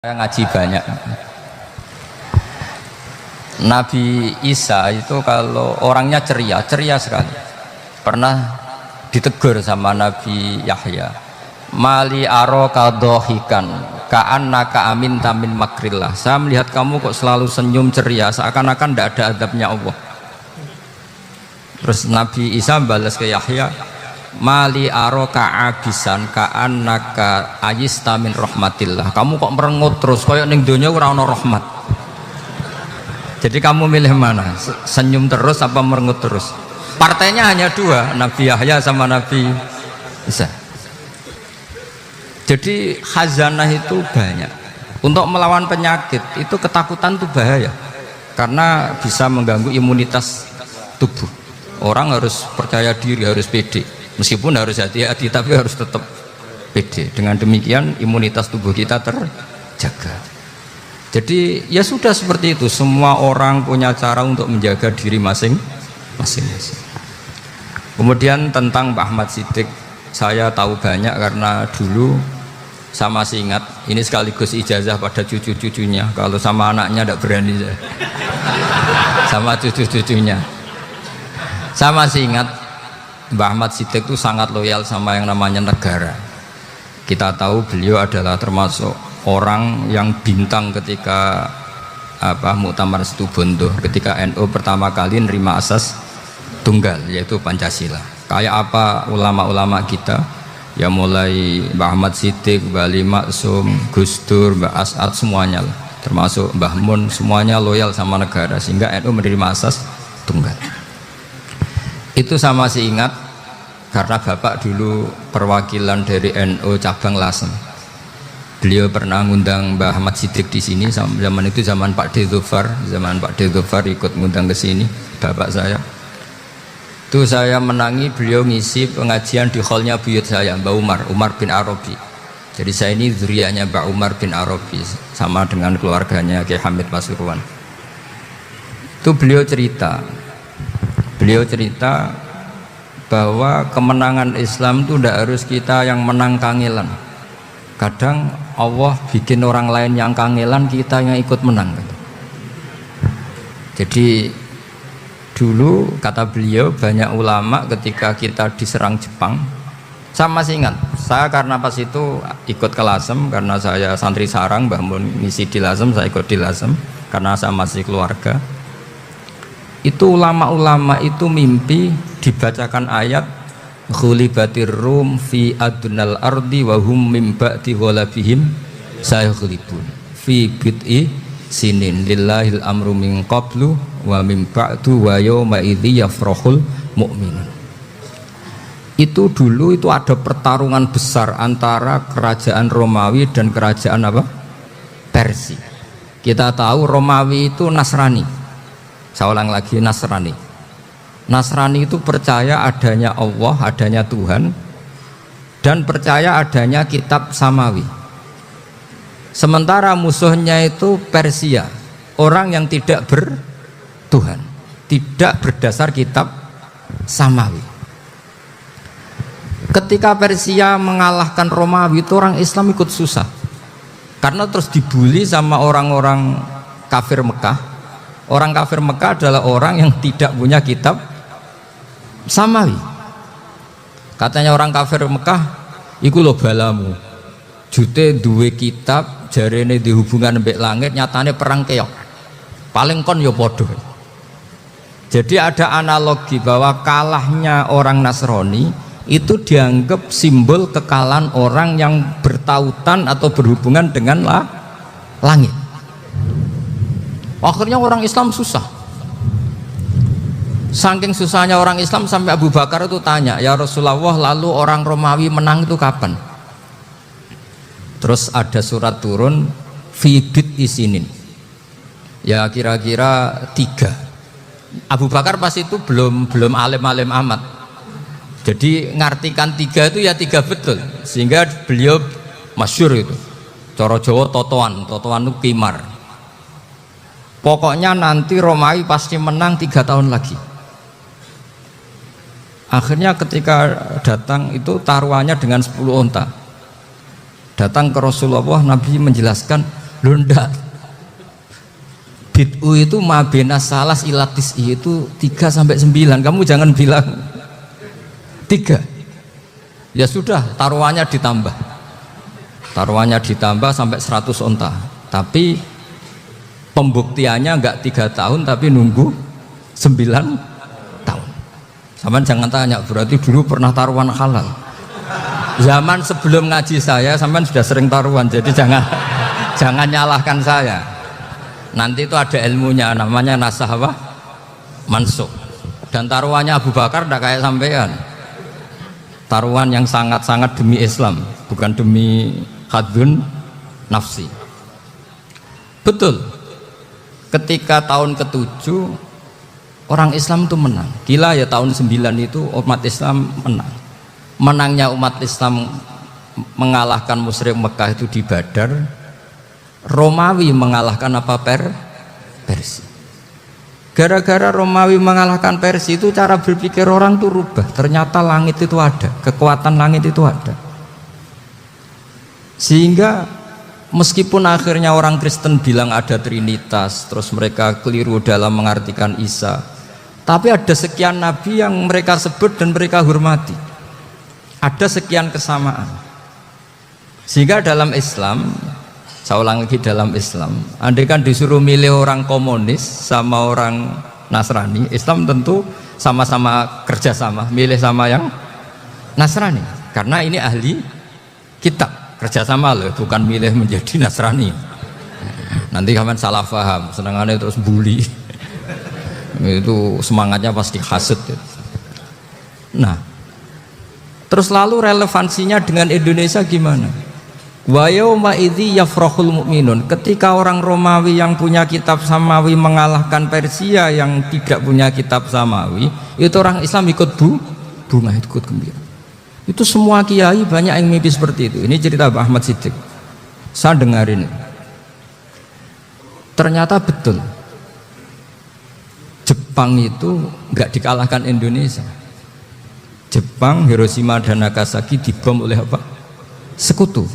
Saya ngaji banyak. Nabi Isa itu kalau orangnya ceria sekali. Pernah ditegur sama Nabi Yahya. Mali aro kadohikan ka'annaka amin tamin makrillah. Saya melihat kamu kok selalu senyum ceria, seakan-akan tidak ada adabnya Allah. Terus Nabi Isa balas ke Yahya, Mali aro ka'abisan ka'annaka ayista min rahmatillah. Kamu kok merengut terus koyok ning donya ora ana rahmat. Jadi kamu milih mana? Senyum terus apa merengut terus? Partainya hanya dua, Nabi Yahya sama Nabi Isa. Jadi khazanah itu banyak. Untuk melawan penyakit itu ketakutan itu bahaya. Karena bisa mengganggu imunitas tubuh. Orang harus percaya diri, harus pede. Meskipun harus hati-hati, tapi harus tetap pede. Dengan demikian imunitas tubuh kita terjaga. Jadi ya sudah seperti itu. Semua orang punya cara untuk menjaga diri masing-masing. Kemudian tentang Pak Ahmad Siddiq, saya tahu banyak karena dulu saya masih ingat. Ini sekaligus ijazah pada cucu-cucunya. Kalau sama anaknya tidak berani saya. Sama cucu-cucunya. Saya masih ingat Mbah Ahmad Siddiq itu sangat loyal sama yang namanya negara. Kita tahu beliau adalah termasuk orang yang bintang ketika Muktamar Situbondo, ketika NU pertama kali nerima asas tunggal yaitu Pancasila. Kayak apa ulama-ulama kita ya, mulai Mbah Ahmad Siddiq, Mbah Ali Maksum, Gus Dur, Mbah As'ad, semuanya lah, termasuk Mbah Mun, semuanya loyal sama negara sehingga NU menerima asas tunggal. Itu saya masih ingat karena bapak dulu perwakilan dari NU cabang Lasem. Beliau pernah ngundang Mbah Ahmad Siddiq di sini. Zaman itu zaman Pak D. Dzufar, ikut ngundang ke sini bapak saya. Itu saya menangi beliau ngisi pengajian di hallnya buyut saya, Mbah Umar bin Arabi. Jadi saya ini zuriyahnya Mbah Umar bin Arabi sama dengan keluarganya Kiai Hamid Pasuruan. Itu beliau cerita bahwa kemenangan Islam itu tidak harus kita yang menang kangelan. Kadang Allah bikin orang lain yang kangelan, kita yang ikut menang. Jadi dulu kata beliau, banyak ulama ketika kita diserang Jepang, saya masih ingat, saya karena pas itu ikut ke Lasem, karena saya santri sarang, Mbah Mun ngisi di Lasem, saya ikut di Lasem karena saya masih keluarga. Itu ulama-ulama itu mimpi dibacakan ayat ghulibatir rum fi adnal ardi wa hum min ba'di ghalabihim sayaghlibun fi bid'i sinin lillahil amru min qablu wa min ba'du wa yawma idzi yafrahul mu'minun. Itu dulu itu ada pertarungan besar antara kerajaan Romawi dan kerajaan Persia. Kita tahu Romawi itu Nasrani. Saya ulang lagi, Nasrani itu percaya adanya Allah, adanya Tuhan, dan percaya adanya kitab samawi. Sementara musuhnya itu Persia, orang yang tidak bertuhan, tidak berdasar kitab samawi. Ketika Persia mengalahkan Romawi, itu orang Islam ikut susah karena terus dibully sama orang-orang kafir Mekah. Orang kafir Mekah adalah orang yang tidak punya kitab samawi. Katanya orang kafir Mekah, iku lho balamu. Jute duwe kitab, jarene di hubungan mbek langit, nyatane perang keok. Paling kon ya padha. Jadi ada analogi bahwa kalahnya orang Nasrani itu dianggap simbol kekalahan orang yang bertautan atau berhubungan dengan langit. Akhirnya orang Islam susah. Saking susahnya orang Islam sampai Abu Bakar itu tanya, ya Rasulullah, lalu orang Romawi menang itu kapan? Terus ada surat turun fi bid'i sinin. Ya kira-kira 3. Abu Bakar pas itu belum alim-alim amat. Jadi ngartikan 3 itu ya 3 betul. Sehingga beliau masyhur itu. Cara Jawa totoan itu kimar. Pokoknya nanti Romawi pasti menang 3 tahun lagi. Akhirnya ketika datang itu taruhannya dengan 10 onta. Datang ke Rasulullah, Nabi menjelaskan, Lho ndak. Bid'u itu mabena salas ilatis itu 3 sampai 9. Kamu jangan bilang 3. Ya sudah, taruhannya ditambah. Taruhannya ditambah sampai 100 onta. Tapi pembuktiannya enggak 3 tahun tapi nunggu 9 tahun. Sampean jangan tanya, berarti dulu pernah taruhan halal. Zaman sebelum ngaji saya sampean sudah sering taruhan, jadi jangan nyalahkan saya. Nanti itu ada ilmunya, namanya nasah apa? Mansukh. Dan taruhannya Abu Bakar tidak kayak sampean. Taruhan yang sangat-sangat demi Islam, bukan demi hadun nafsi. Betul. Ketika tahun ke-7 orang Islam itu menang. Gila ya, tahun 9 itu umat Islam menang. Menangnya umat Islam mengalahkan musyrik Mekah itu di Badar. Romawi mengalahkan apa? Persia. Gara-gara Romawi mengalahkan Persia itu cara berpikir orang tuh rubah. Ternyata langit itu ada, kekuatan langit itu ada. Sehingga meskipun akhirnya orang Kristen bilang ada Trinitas, terus mereka keliru dalam mengartikan Isa, tapi ada sekian nabi yang mereka sebut dan mereka hormati. Ada sekian kesamaan. Sehingga dalam Islam, saya ulang lagi, dalam Islam, andai kan disuruh milih orang komunis sama orang Nasrani, Islam tentu sama-sama kerjasama, milih sama yang Nasrani, karena ini ahli kitab, kerjasama loh, bukan milih menjadi Nasrani. Nanti kalian salah paham, senangannya terus bully, itu semangatnya pasti hasut. Nah, terus lalu relevansinya dengan Indonesia gimana? Wa yauma idzi yafrahul mu'minun, ketika orang Romawi yang punya kitab samawi mengalahkan Persia yang tidak punya kitab samawi, itu orang Islam ikut bunga, ikut gembira. Itu semua kiai banyak yang mimpi seperti itu. Ini cerita Pak Ahmad Siddiq, saya dengarin. Ternyata betul, Jepang itu nggak dikalahkan Indonesia. Jepang, Hiroshima dan Nagasaki dibom oleh apa? Sekutu.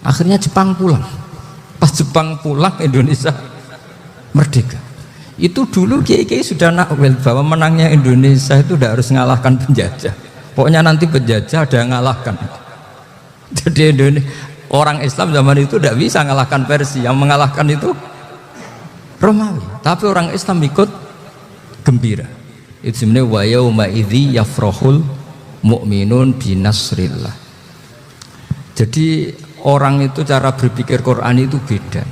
Akhirnya Jepang pulang. Pas Jepang pulang, Indonesia merdeka. Itu dulu kiai-kiai sudah nakwil bahwa menangnya Indonesia itu tidak harus mengalahkan penjajah. Pokoknya nanti penjajah ada yang mengalahkan. Jadi Indonesia, orang Islam zaman itu tidak bisa mengalahkan Persia. Yang mengalahkan itu Romawi. Tapi orang Islam ikut gembira. Itu sebenarnya wa yauma idzi yafrahul mu'minun binasrillah. Jadi orang itu cara berpikir Quran itu beda.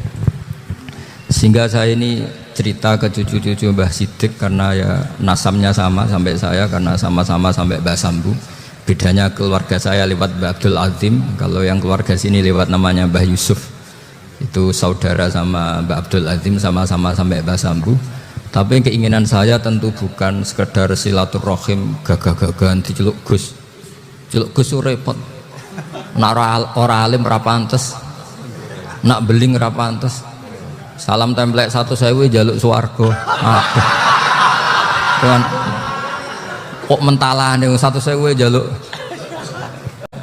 Sehingga saya ini cerita ke cucu-cucu Mbah Siddiq karena ya nasabnya sama sampai saya, karena sama-sama sampai Mbah Sambu. Bedanya keluarga saya lewat Mbah Abdul Azim, kalau yang keluarga sini lewat namanya Mbah Yusuf. Itu saudara sama Mbah Abdul Azim, sama-sama sampai Mbah Sambu. Tapi keinginan saya tentu bukan sekedar silaturahim gagah-gagahan diceluk Gus. Celuk Gus repot. Nak ora alim ora pantes. Nak beling ora pantes. Salam templek 1.000 jaluk swarga. Tuhan. Kok mentalane 1.000 jaluk.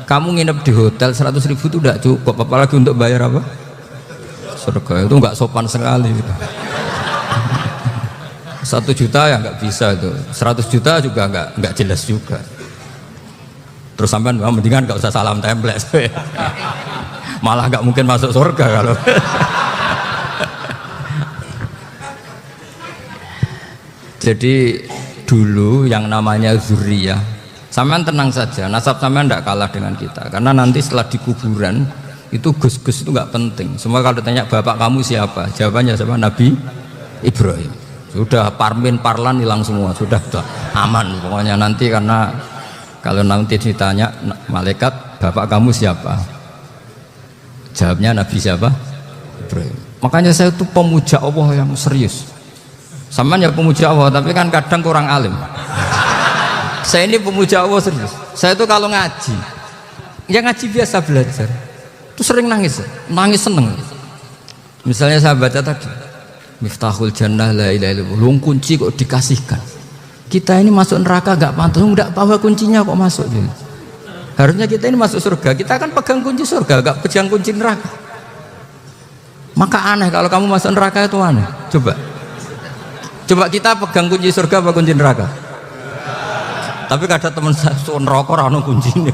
Kamu nginep di hotel 100.000 itu tidak cukup, apalagi untuk bayar apa? Surga. Itu enggak sopan sekali gitu. 1 juta ya nggak bisa itu, 100 juta juga nggak jelas juga. Terus sampai mendingan nggak usah salam template, malah nggak mungkin masuk surga kalau. Jadi dulu yang namanya zuriyah, sampean tenang saja, nasab sampean tidak kalah dengan kita, karena nanti setelah di kuburan itu gus-gus itu nggak penting. Semua kalau tanya bapak kamu siapa, jawabannya siapa? Nabi Ibrahim. Sudah Parmin Parlan hilang semua, sudah aman pokoknya nanti. Karena kalau nanti ditanya malaikat bapak kamu siapa, jawabnya Nabi siapa? Ibrahim. Makanya saya itu pemuja Allah yang serius. Sampean ya pemuja Allah, tapi kan kadang kurang alim. Saya ini pemuja Allah serius. Saya itu kalau ngaji, ya ngaji biasa belajar, itu sering nangis seneng. Misalnya saya baca tadi Miftahul Jannah la ilaha illallah, lung kunci kok dikasihkan. Kita ini masuk neraka gak pantas, enggak bawa kuncinya kok masuk gitu. Harusnya kita ini masuk surga, kita kan pegang kunci surga, gak pegang kunci neraka. Maka aneh kalau kamu masuk neraka itu aneh. Coba kita pegang kunci surga apa kunci neraka? Tapi kadang teman saya neraka ora ono kuncine.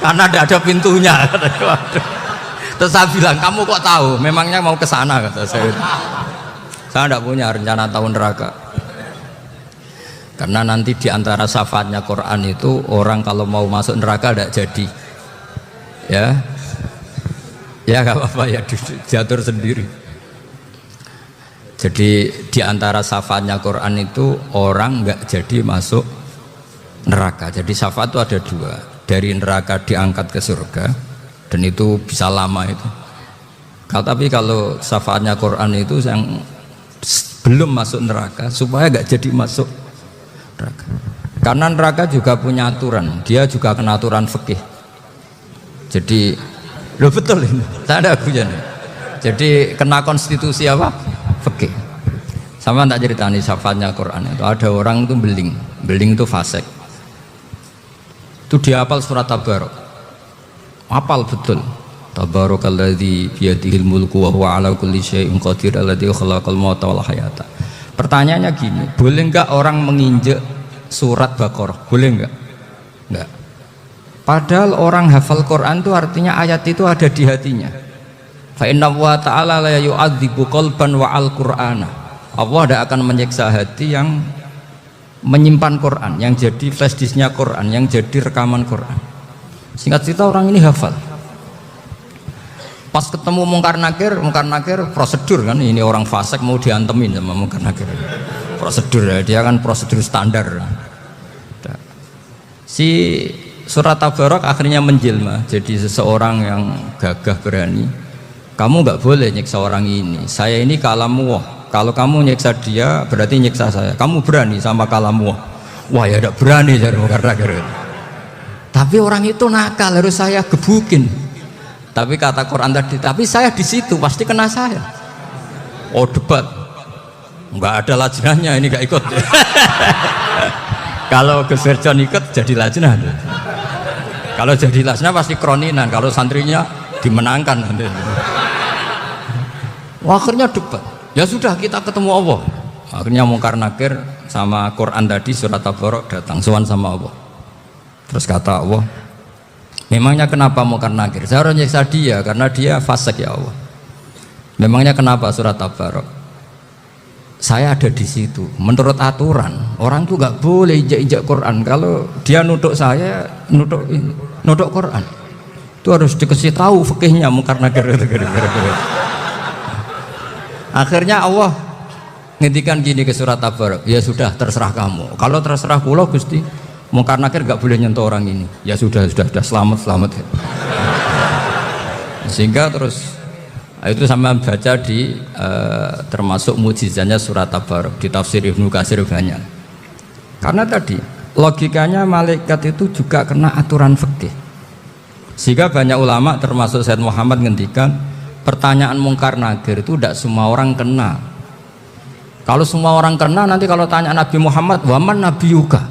Karena tidak ada pintunya. Terus saya bilang, kamu kok tahu? Memangnya mau ke sana, kata saya. Saya tidak punya rencana tahu neraka. Karena nanti di antara syafaatnya Quran itu orang kalau mau masuk neraka tidak jadi. Ya nggak apa-apa ya, diatur sendiri. Jadi di antara syafaatnya Quran itu orang nggak jadi masuk neraka. Jadi syafaat itu ada dua, dari neraka diangkat ke surga, dan itu bisa lama itu. Tapi kalau syafaatnya Quran itu yang belum masuk neraka supaya nggak jadi masuk neraka. Karena neraka juga punya aturan, dia juga kena aturan fikih. Jadi loh betul ini, saya ada akunya. Jadi kena konstitusi apa? Fikih. Sama tak ceritani syafaatnya Quran itu ada orang itu beling itu fasik. Itu dia hafal surat Tabarok, hafal betul. Tabarakalladzi biyadihil mulku wa huwa ala kulli syai'in qadir alladzi khalaqal mauta wal hayata. Pertanyaannya gini, boleh enggak orang menginjek surat Baqarah? Boleh enggak? Enggak. Padahal orang hafal Quran itu artinya ayat itu ada di hatinya. Fa inna wa ta'ala la yu'adzibu qalban wa al-Qur'ana. Allah tidak akan menyiksa hati yang menyimpan Quran, yang jadi flash disknya Quran, yang jadi rekaman Quran. Singkat cerita orang ini hafal. Pas ketemu Mungkar Nakir prosedur kan, ini orang fasik mau diantemin sama Mungkar Nakir. Prosedur ya, dia kan prosedur standar. Si surat Tabarok akhirnya menjelma jadi seseorang yang gagah berani. Kamu nggak boleh nyiksa orang ini. Saya ini kalamullah. Kalau kamu nyiksa dia berarti nyiksa saya. Kamu berani sama kalamullah. Wah ya tidak berani jadi Mungkar Nakir. Tapi orang itu nakal, harus saya gebukin. Tapi kata Quran tadi, tapi saya di situ pasti kena saya. Oh debat, nggak ada lajnahnya, ini nggak ikut. Kalau Gus Verjon ikut jadi lajnah. Kalau jadi lajnah pasti kroninan. Kalau santrinya dimenangkan nanti. Wah, akhirnya debat. Ya sudah kita ketemu Allah. Akhirnya Mungkar Nakir sama Quran tadi surat Tabarok datang sowan sama Allah. Terus kata Allah, memangnya kenapa Mungkar Nakir? Saya harus nyiksa dia karena dia fasik ya Allah. Memangnya kenapa surat Tabarok? Saya ada di situ. Menurut aturan orang tuh nggak boleh injak-injak Quran. Kalau dia nutuk saya, nutuk Quran, itu harus dikasih tahu fikihnya Mungkar Nakir. Akhirnya Allah ngendikan gini ke surat Tabarok, ya sudah terserah kamu. Kalau terserah kula Gusti, Mungkar Nakir nggak boleh nyentuh orang ini. Ya sudah selamat. Sehingga terus itu sama baca di termasuk mujizatnya surat Tabarok di tafsir Ibnu Katsir banyak. Karena tadi logikanya malaikat itu juga kena aturan fikih. Sehingga banyak ulama termasuk Said Muhammad ngendikan pertanyaan Mungkar Nakir itu tidak semua orang kena. Kalau semua orang kena nanti kalau tanya Nabi Muhammad, waman Nabi Yuka.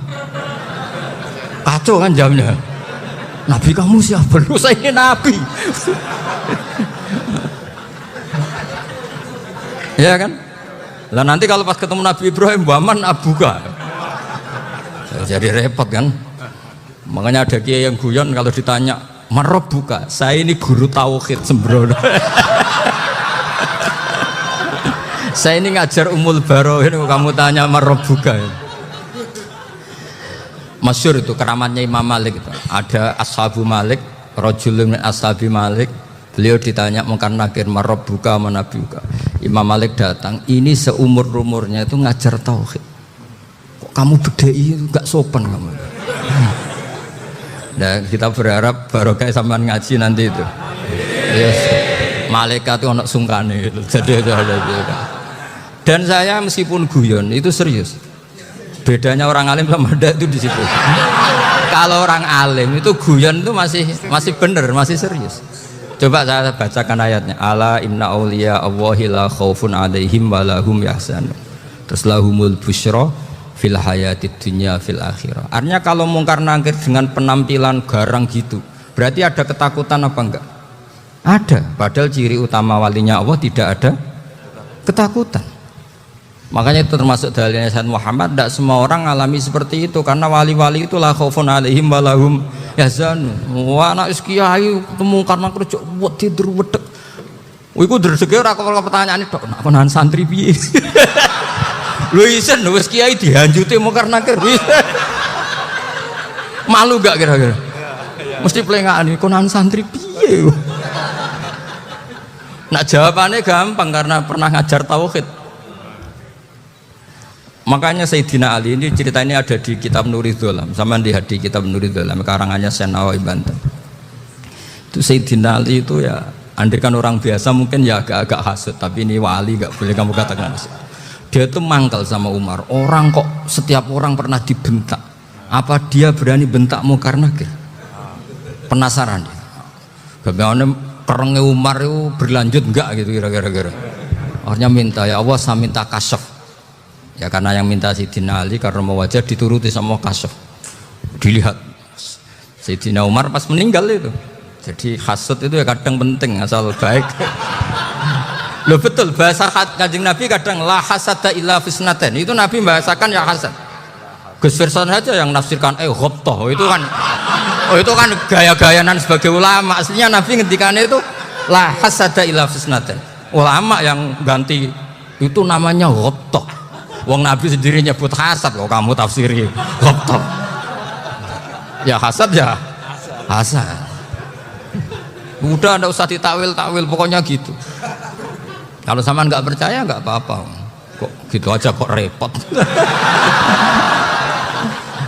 Kacau kan jamnya. Nabi kamu siapa? Lu saya ini Nabi. Ya kan? Lah nanti kalau pas ketemu Nabi Ibrahim, waman abuka. Jadi repot kan? Makanya ada kiai yang guyon kalau ditanya, "Marob buka?" Saya ini guru tauhid sembrono. Saya ini ngajar Umul Barohin, kamu tanya marob buka. Masyhur itu keramatnya Imam Malik itu. Ada Ashabu Malik, rajulun min ashabi Malik. Beliau ditanya Mungkar Nakir, marob buka mana buka. Imam Malik datang, ini seumur-umurnya itu ngajar tauhid. Kok kamu bedai itu gak sopan kamu. Nah, kita berharap barokah sampean ngaji nanti itu. Yes. Malaikat itu anak sungkane itu. Jadi itu ada juga. Dan saya meskipun guyon itu serius. Bedanya orang alim sama ndak itu di situ. Kalau orang alim itu guyon itu masih benar, masih serius. Coba saya bacakan ayatnya. Ala inna auliya Allahi la khaufun alaihim wa lahum yahzanun. Terus lahumul busyra fil hayatid dunya fil akhirah. Artinya kalau Mungkar Nakir dengan penampilan garang gitu, berarti ada ketakutan apa enggak? Ada, padahal ciri utama walinya Allah tidak ada ketakutan. Makanya itu termasuk dalilnya Sayyid Muhammad, tidak semua orang alami seperti itu, karena wali-wali itu la khaufun alaihim wa lahum yahzanun. Wah, anak kiai ketemu karena kerja wedi wedek. Iku dreseke ora kok pertanyaan tok, nak konan santri piye? Lho isen wis kiai dihanjuti mau karena kerja. Malu gak kira-kira? Mesti pelengahan konan santri piye? Nak jawabannya gampang karena pernah ngajar tauhid. Makanya Sayyidina Ali ini cerita ini ada di kitab Nurul Dholam, sama lihat di kitab Nurul Dholam karangannya Syekh Nawawi Banten. Itu Sayyidina Ali itu ya, andaikan orang biasa mungkin ya agak-agak hasut, tapi ini wali gak boleh kamu katakan hasut. Dia itu mangkal sama Umar. Orang kok setiap orang pernah dibentak, apa dia berani bentakmu karena penasaran dia. Bagaimana perangnya Umar itu berlanjut enggak gitu kira-kira. Akhirnya minta, ya Allah saya minta kasyaf. Ya karena yang minta Sayyidina Ali karena mau wajah dituruti sama kasyaf. Dilihat Sayyidina Umar pas meninggal itu. Jadi hasud itu ya kadang penting asal baik. Loh betul, bahasa Kanjeng Nabi kadang la hasada illa fisnaten. Itu Nabi membahasakan ya hasad. Gus Firson saja yang nafsirkan ghobtoh itu kan. Oh itu kan gaya-gayanan sebagai ulama. Aslinya Nabi ngendikannya itu la hasada illa fisnaten. Ulama yang ganti itu namanya ghobtoh. Wong Nabi sendiri nyebut hasad loh, kamu tafsiri ghobtoh. Ya hasad ya hasad. Udah ndak usah ditakwil-takwil, pokoknya gitu. Kalau sama nggak percaya nggak apa-apa. Kok gitu aja kok repot.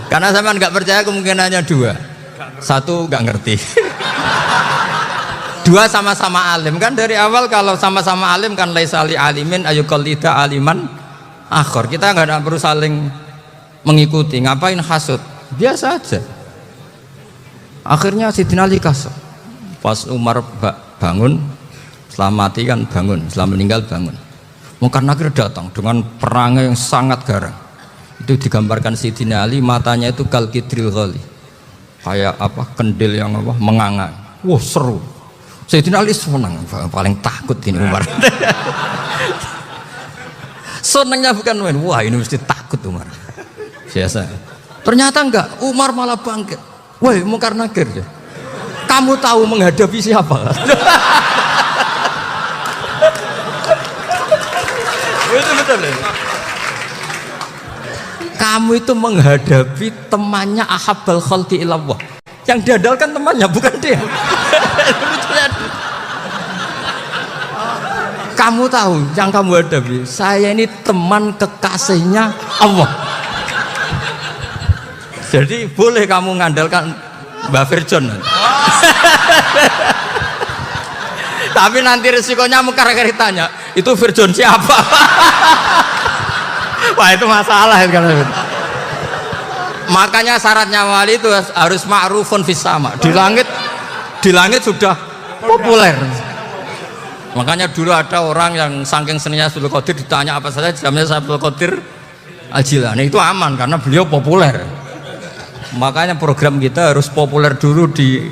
Karena sama nggak percaya kemungkinannya dua. Satu nggak ngerti. Dua sama-sama alim kan dari awal. Kalau sama-sama alim kan laisali alimin ayuqallida aliman akhor. Kita nggak perlu saling mengikuti. Ngapain hasud? Biasa aja. Akhirnya Sayyidina Ali kasih. Pas Umar bangun, setelah mati kan bangun, setelah meninggal bangun. Munkar Nakir datang dengan perangnya yang sangat garang. Itu digambarkan Sayyidina Ali, matanya itu kalkidril ghali, kayak apa kendil yang apa mengangan. Wah seru. Sayyidina Ali senang, paling takut ini Umar. Senangnya bukan main, wah ini mesti takut Umar. Biasa. Ternyata enggak, Umar malah bangkit. Woi Munkar Nakir, kamu tahu menghadapi siapa? Itu betul ya? Kamu itu menghadapi temannya ahabbal khalqi ilallah. Yang diandalkan temannya bukan dia. Kamu tahu yang kamu hadapi, saya ini teman kekasihnya Allah. Jadi boleh kamu mengandalkan Mbak Firjon. Tapi nanti resikonya Munkar Nakir tanya, itu Firjon siapa? Wah itu masalah kan. Makanya syaratnya wali itu harus ma'rufun fis sama. Di langit sudah populer. Makanya dulu ada orang yang saking seninya Abdul Qadir ditanya apa saja jamnya Abdul Qadir Al-Jilani, itu aman karena beliau populer. Makanya program kita harus populer dulu di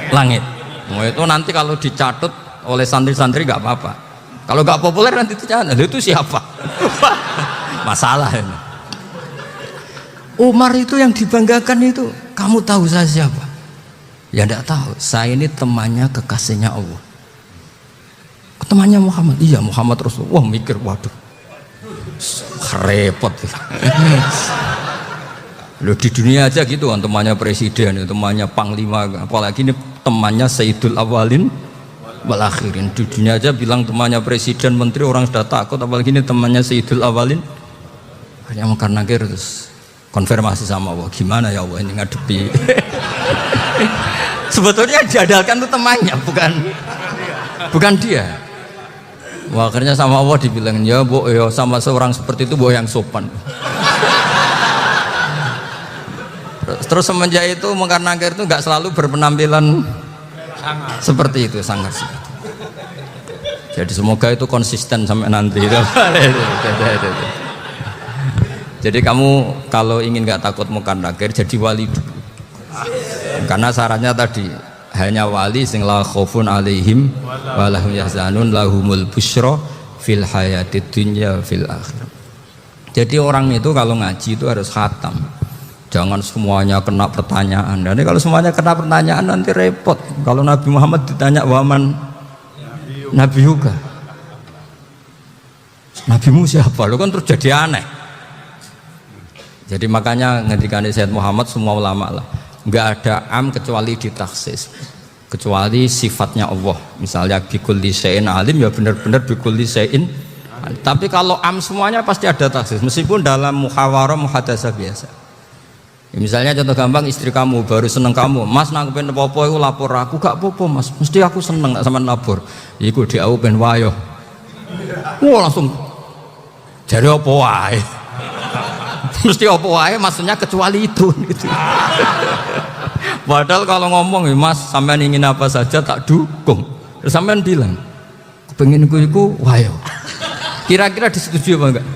langit. Nah, itu nanti kalau dicatut oleh santri-santri nggak apa-apa. Kalau nggak populer nanti dicatat, itu siapa? Masalah ini. Umar itu yang dibanggakan itu, kamu tahu saya siapa? Ya enggak tahu. Saya ini temannya kekasihnya Allah. Temannya Muhammad. Iya Muhammad Rasulullah. Wah mikir, waduh, repot. Loh di dunia aja gitu kan, temannya presiden, temannya panglima, apalagi ini temannya Sayyidul Awalin wal Akhirin. Di dunia aja bilang temannya presiden, menteri, orang sudah takut, apalagi ini temannya Sayyidul Awalin. Hanya Munkar Nakir terus konfirmasi sama Allah, gimana ya Allah ini ngadepi. Sebetulnya diandalkan itu temannya, bukan dia. Wah, akhirnya sama Allah dibilang, ya bu, ya sama seorang seperti itu bu yang sopan. Terus semenjak itu Munkar Nakir itu nggak selalu berpenampilan seperti itu, sangat. Jadi semoga itu konsisten sampai nanti. Jadi kamu kalau ingin nggak takut Munkar Nakir, jadi wali dulu. Karena syaratnya tadi hanya wali sing la khaufun alaihim wa lahum yahzanun lahumul busyra fil hayatid dunya fil akhirah. Jadi orang itu kalau ngaji itu harus khatam. Jangan semuanya kena pertanyaan. Dan kalau semuanya kena pertanyaan nanti repot. Kalau Nabi Muhammad ditanya waman Nabi juga. Nabimu siapa? Lo kan terus jadi aneh. Jadi makanya ngendikan Sayyid Muhammad semua ulama lah, nggak ada am kecuali ditaksis, kecuali sifatnya Allah. Misalnya bikulli syai'in alim, ya benar-benar bikulli syai'in. Tapi kalau am semuanya pasti ada taksis, meskipun dalam muhawarah muhadasah biasa. Ya, misalnya contoh gampang, istri kamu baru seneng kamu, mas nang pengen apa-apa itu lapor aku, gak apa-apa mas, mesti aku seneng gak sama lapor. Iku di aku pengen wayo. Wah langsung jadi apa wae. Mesti apa wae maksudnya kecuali itu gitu. Padahal kalau ngomong mas sampean ingin apa saja tak dukung. Terus sampean bilang pengen iku wayo. Kira-kira disetujui apa enggak?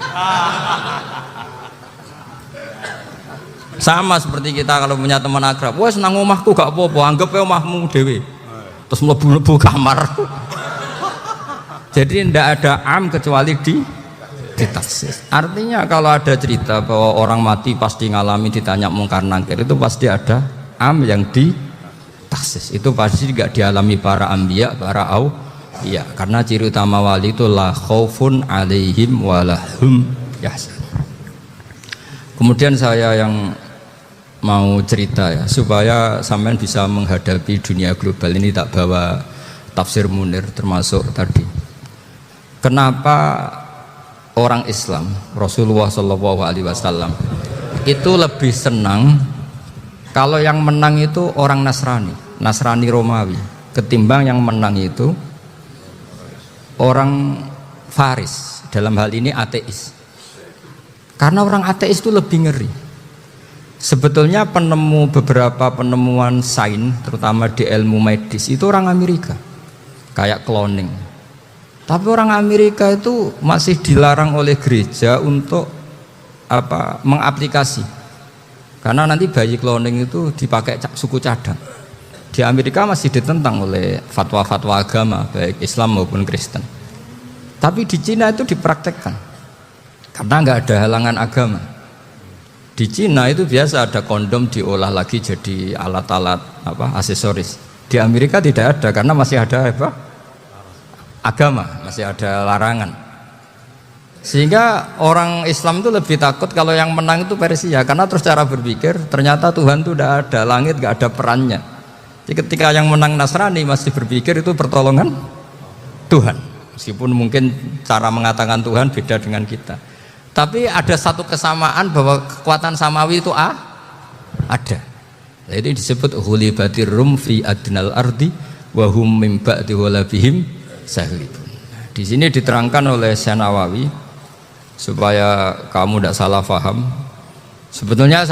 Sama seperti kita kalau punya teman akrab, wes nang omahku gak apa-apa, anggap ya omahmu dewe. Terus mlebu-mlebu kamar. Jadi tidak ada am kecuali ditaksis. Artinya kalau ada cerita bahwa orang mati pasti ngalami ditanya mungkar nangkir, itu pasti ada am yang ditaksis. Itu pasti juga dialami para anbiya, para auliya. Karena ciri utama wali itu la khaufun alaihim walahum yahzanun. Kemudian saya yang mau cerita ya supaya sampean bisa menghadapi dunia global ini, tak bawa tafsir Munir termasuk tadi. Kenapa orang Islam Rasulullah SAW itu lebih senang kalau yang menang itu orang Nasrani Romawi ketimbang yang menang itu orang Faris, dalam hal ini ateis. Karena orang ateis itu lebih ngeri. Sebetulnya beberapa penemuan sains terutama di ilmu medis itu orang Amerika, kayak cloning. Tapi orang Amerika itu masih dilarang oleh gereja untuk mengaplikasi. Karena nanti bayi cloning itu dipakai suku cadang. Di Amerika masih ditentang oleh fatwa-fatwa agama baik Islam maupun Kristen. Tapi di Cina itu dipraktekkan. Karena nggak ada halangan agama. Di Cina itu biasa ada kondom diolah lagi jadi alat-alat aksesoris. Di Amerika tidak ada karena masih ada agama, masih ada larangan. Sehingga orang Islam itu lebih takut kalau yang menang itu Persia, karena terus cara berpikir ternyata Tuhan itu tidak ada, langit nggak ada perannya. Jadi ketika yang menang Nasrani masih berpikir itu pertolongan Tuhan, meskipun mungkin cara mengatakan Tuhan beda dengan kita. Tapi ada satu kesamaan bahwa kekuatan samawi itu ada. Nah, itu disebut hulibatir rum fi adnal ardi wa hum min ba'di walabihim sahibun. Di sini diterangkan oleh Syekh Nawawi supaya kamu tidak salah paham. Sebetulnya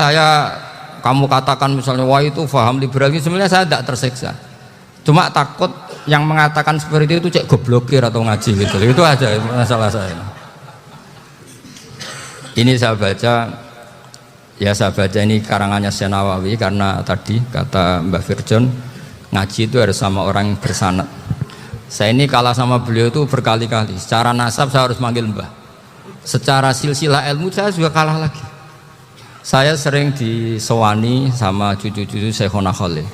kamu katakan misalnya wah itu paham liberal, sebenarnya saya tidak tersiksa. Cuma takut yang mengatakan seperti itu cek goblokir atau ngaji gitu. Itu aja masalah saya. Ini saya baca ini karangannya Syekh Nawawi karena tadi kata Mbak Firjon ngaji itu harus sama orang yang bersanad. Saya ini kalah sama beliau itu berkali-kali. Secara nasab saya harus manggil Mbah. Secara silsilah ilmu saya juga kalah lagi. Saya sering disewani sama cucu-cucu Syekhona Khalil.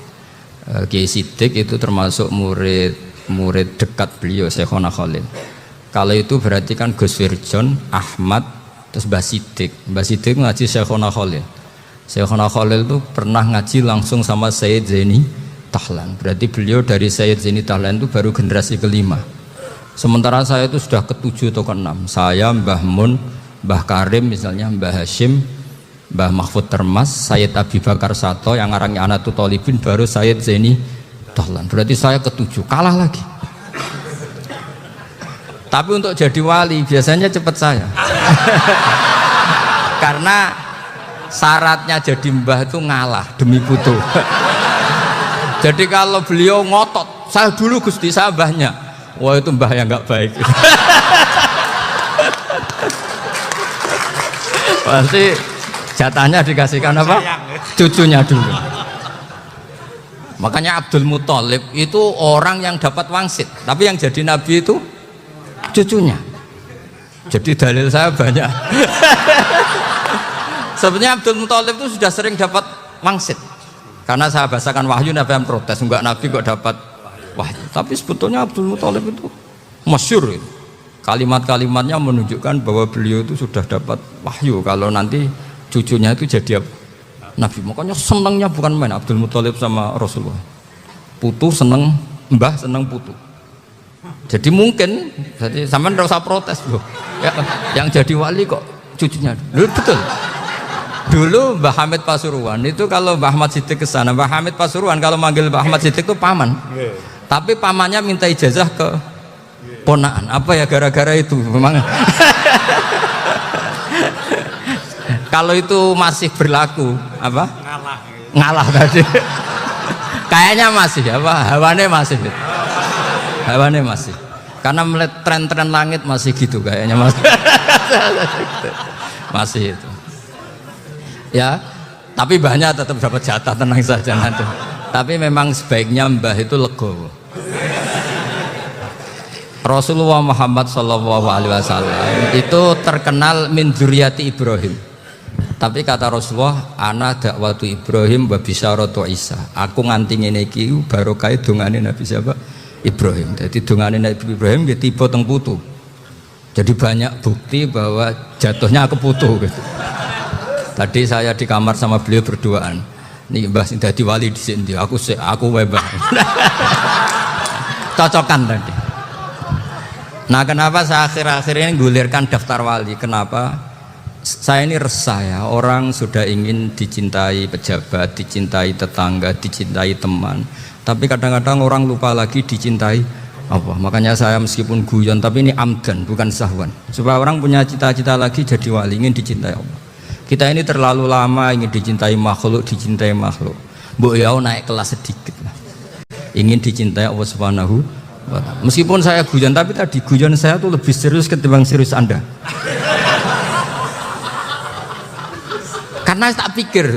Kiai Siddiq itu termasuk murid dekat beliau Syekhona Khalil. Kalau itu berarti kan Gus Firjon, Ahmad, terus Mbah Siddiq. Mbah Siddiq ngaji Syekhona Khalil. Syekhona Khalil itu pernah ngaji langsung sama Sayyid Zaini Tahlan. Berarti beliau dari Sayyid Zaini Tahlan itu baru generasi kelima. Sementara saya itu sudah ke-7 atau ke-6. Saya, Mbah Mun, Mbah Karim misalnya, Mbah Hashim, Mbah Mahfud Termas, Sayyid Abi Bakar Sato, yang arangnya Anatul Tolibin, baru Sayyid Zaini Tahlan. Berarti saya ke-7, kalah lagi. Tapi untuk jadi wali biasanya cepat saya. Karena syaratnya jadi mbah itu ngalah demi putu. Jadi kalau beliau ngotot, saya dulu Gusti, saya mbahnya. Wah itu mbah yang nggak baik. Pasti jatahnya dikasihkan apa? Cucunya dulu. Makanya Abdul Muthalib itu orang yang dapat wangsit, tapi yang jadi nabi itu cucunya. Jadi dalil saya banyak. Sebenarnya Abdul Muthalib itu sudah sering dapat wangsit. Karena saya bahasakan wahyu, Nabi yang protes, enggak nabi kok dapat wahyu. Tapi sebetulnya Abdul Muthalib itu masyhur. Kalimat-kalimatnya menunjukkan bahwa beliau itu sudah dapat wahyu kalau nanti cucunya itu jadi nabi. Makanya senangnya bukan main Abdul Muthalib sama Rasulullah. Putu seneng mbah, seneng putu. Jadi mungkin, jadi sampean enggak usah protes loh. Ya, yang jadi wali kok cucunya. Loh, betul. Dulu Mbah Hamid Pasuruan itu kalau Mbah Ahmad Siddiq ke sana, Mbah Hamid Pasuruan kalau manggil Mbah Ahmad Siddiq itu paman. Tapi pamannya minta ijazah ke ponaan. Apa ya gara-gara itu memang. Kalau itu masih berlaku apa? Ngalah tadi. Kayaknya masih apa? Hawane masih. Karena melihat tren-tren langit masih gitu kayaknya masih. Masih itu. Ya, tapi mbahnya tetap dapat jatah, tenang saja nanti. Tapi memang sebaiknya mbah itu legowo. Rasulullah Muhammad SAW itu terkenal min dzurriyyati Ibrahim. Tapi kata Rasulullah, ana dakwatu Ibrahim wa bisyaratu Isa. Aku nganti ngene iki barokah dongane Nabi siapa? Ibrahim. Jadi dongane Nabi Ibrahim dia tiba teng putu. Jadi banyak bukti bahwa jatuhnya ke putu gitu. Tadi saya di kamar sama beliau berduaan. Nih Mbah sing dadi wali di sini. Aku webah. Cocokan tadi. Nah, kenapa saya akhir-akhir ini gulirkan daftar wali? Kenapa? Saya ini resah ya, orang sudah ingin dicintai pejabat, dicintai tetangga, dicintai teman. Tapi kadang-kadang orang lupa lagi dicintai apa. Makanya saya meskipun guyon, tapi ini amdan, bukan sahwan. Supaya orang punya cita-cita lagi jadi wali, ingin dicintai Allah. Kita ini terlalu lama ingin dicintai makhluk. Mbok ya naik kelas sedikit lah. Ingin dicintai Allah Subhanahu wa Ta'ala. Meskipun saya guyon, tapi tadi guyon saya tuh lebih serius ketimbang serius Anda. Karena tak pikir.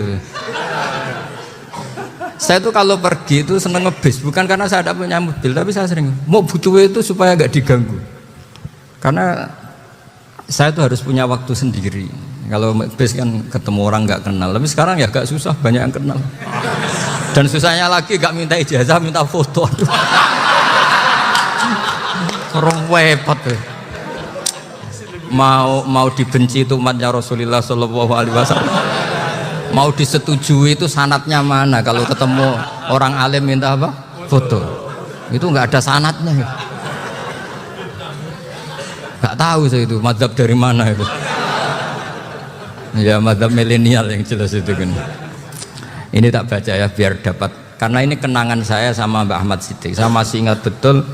Saya tuh kalau pergi itu seneng ngebis, bukan karena saya tidak punya mobil, tapi saya sering mau butuh itu supaya gak diganggu. Karena saya tuh harus punya waktu sendiri. Kalau bis kan ketemu orang nggak kenal, tapi sekarang ya gak susah, banyak yang kenal. Dan susahnya lagi gak minta ijazah, minta foto. Orang repot tuh. Mau dibenci itu umatnya Rasulullah Shallallahu Alaihi Wasallam. Mau disetujui itu sanatnya mana? Kalau ketemu orang alim minta apa? Foto. Itu nggak ada sanatnya. Nggak tahu saya itu mazhab dari mana itu. Ya mazhab milenial yang jelas itu kan. Ini tak baca ya biar dapat, karena ini kenangan saya sama Mbak Ahmad Siddiq. Saya masih ingat betul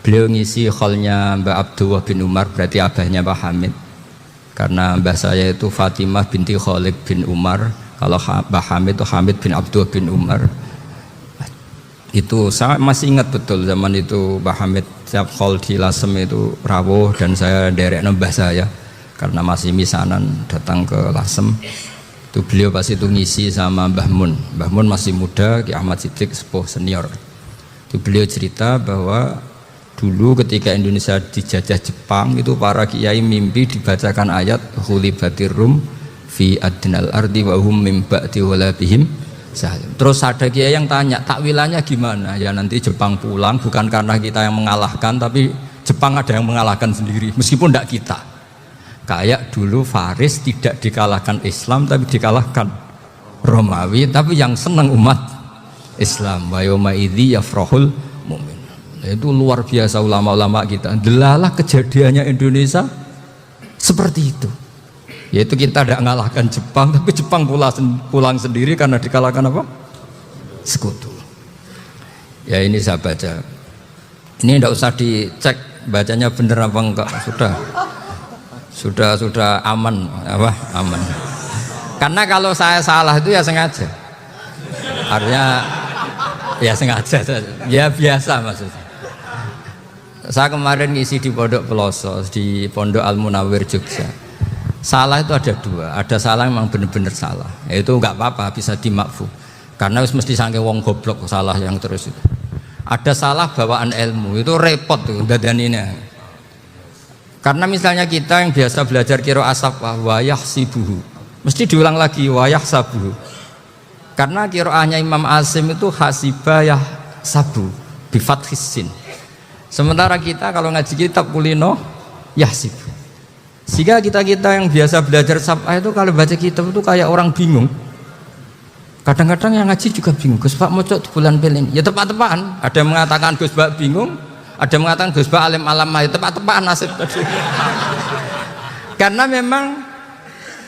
beliau ngisi kholnya Mbak Abdullah bin Umar, berarti abahnya Mbak Hamid. Karena mbah saya itu Fatimah binti Khalid bin Umar, kalau Mbak Hamid itu Hamid bin Abdullah bin Umar. Itu saya masih ingat betul zaman itu Mbak Hamid setiap khol di Lasem itu rawuh, dan saya derek mbah saya karena masih misanan datang ke Lasem. Itu beliau pas itu ngisi sama Mbah Mun. Mbah Mun masih muda, Ki Ahmad Siddiq sepuh senior. Itu beliau cerita bahwa dulu ketika Indonesia dijajah Jepang itu para kiai mimpi dibacakan ayat Khulibatir Rum fi adnal ardi wa hum mim ba'di walabihim salim. Terus ada kiai yang tanya, takwilannya gimana? Ya nanti Jepang pulang bukan karena kita yang mengalahkan, tapi Jepang ada yang mengalahkan sendiri meskipun tidak kita. Kayak dulu Faris tidak dikalahkan Islam tapi dikalahkan Romawi, tapi yang senang umat Islam. Wa yauma idzi yafrahul mu'min. Itu luar biasa ulama-ulama kita. Delalah kejadiannya Indonesia seperti itu. Yaitu kita tidak mengalahkan Jepang, tapi Jepang pulang sendiri karena dikalahkan apa? Sekutu. Ya ini saya baca. Ini tidak usah dicek bacanya benar apa enggak, sudah aman apa? Aman. Karena kalau saya salah itu ya sengaja. Artinya ya sengaja, ya biasa maksudnya. Saya kemarin ngisi di Pondok Peloso, di Pondok Al Munawir Jogja. Salah itu ada dua, ada salah memang benar-benar salah, itu nggak apa-apa, bisa dimakfu. Karena mesti saking wong goblok salah yang terus itu. Ada salah bawaan ilmu itu repot tuh dadaninya. Karena misalnya kita yang biasa belajar qiraah safah wa yahsibuhu, mesti diulang lagi wa yahsabuhu. Karena qiraahnya Imam Asim itu hasiba yahsabu bi fathis sin. Sementara kita kalau ngaji kitab kulino yahsibu. Sehingga kita yang biasa belajar safah itu kalau baca kitab itu kayak orang bingung. Kadang-kadang yang ngaji juga bingung. Gus Pak mocok di bulan pelin. Ya tepat-tepatan. Ada yang mengatakan Gus Pak bingung, ada yang mengatakan Gus Pak alim-alam. Ya tepat-tepatan nasib tadi. Karena memang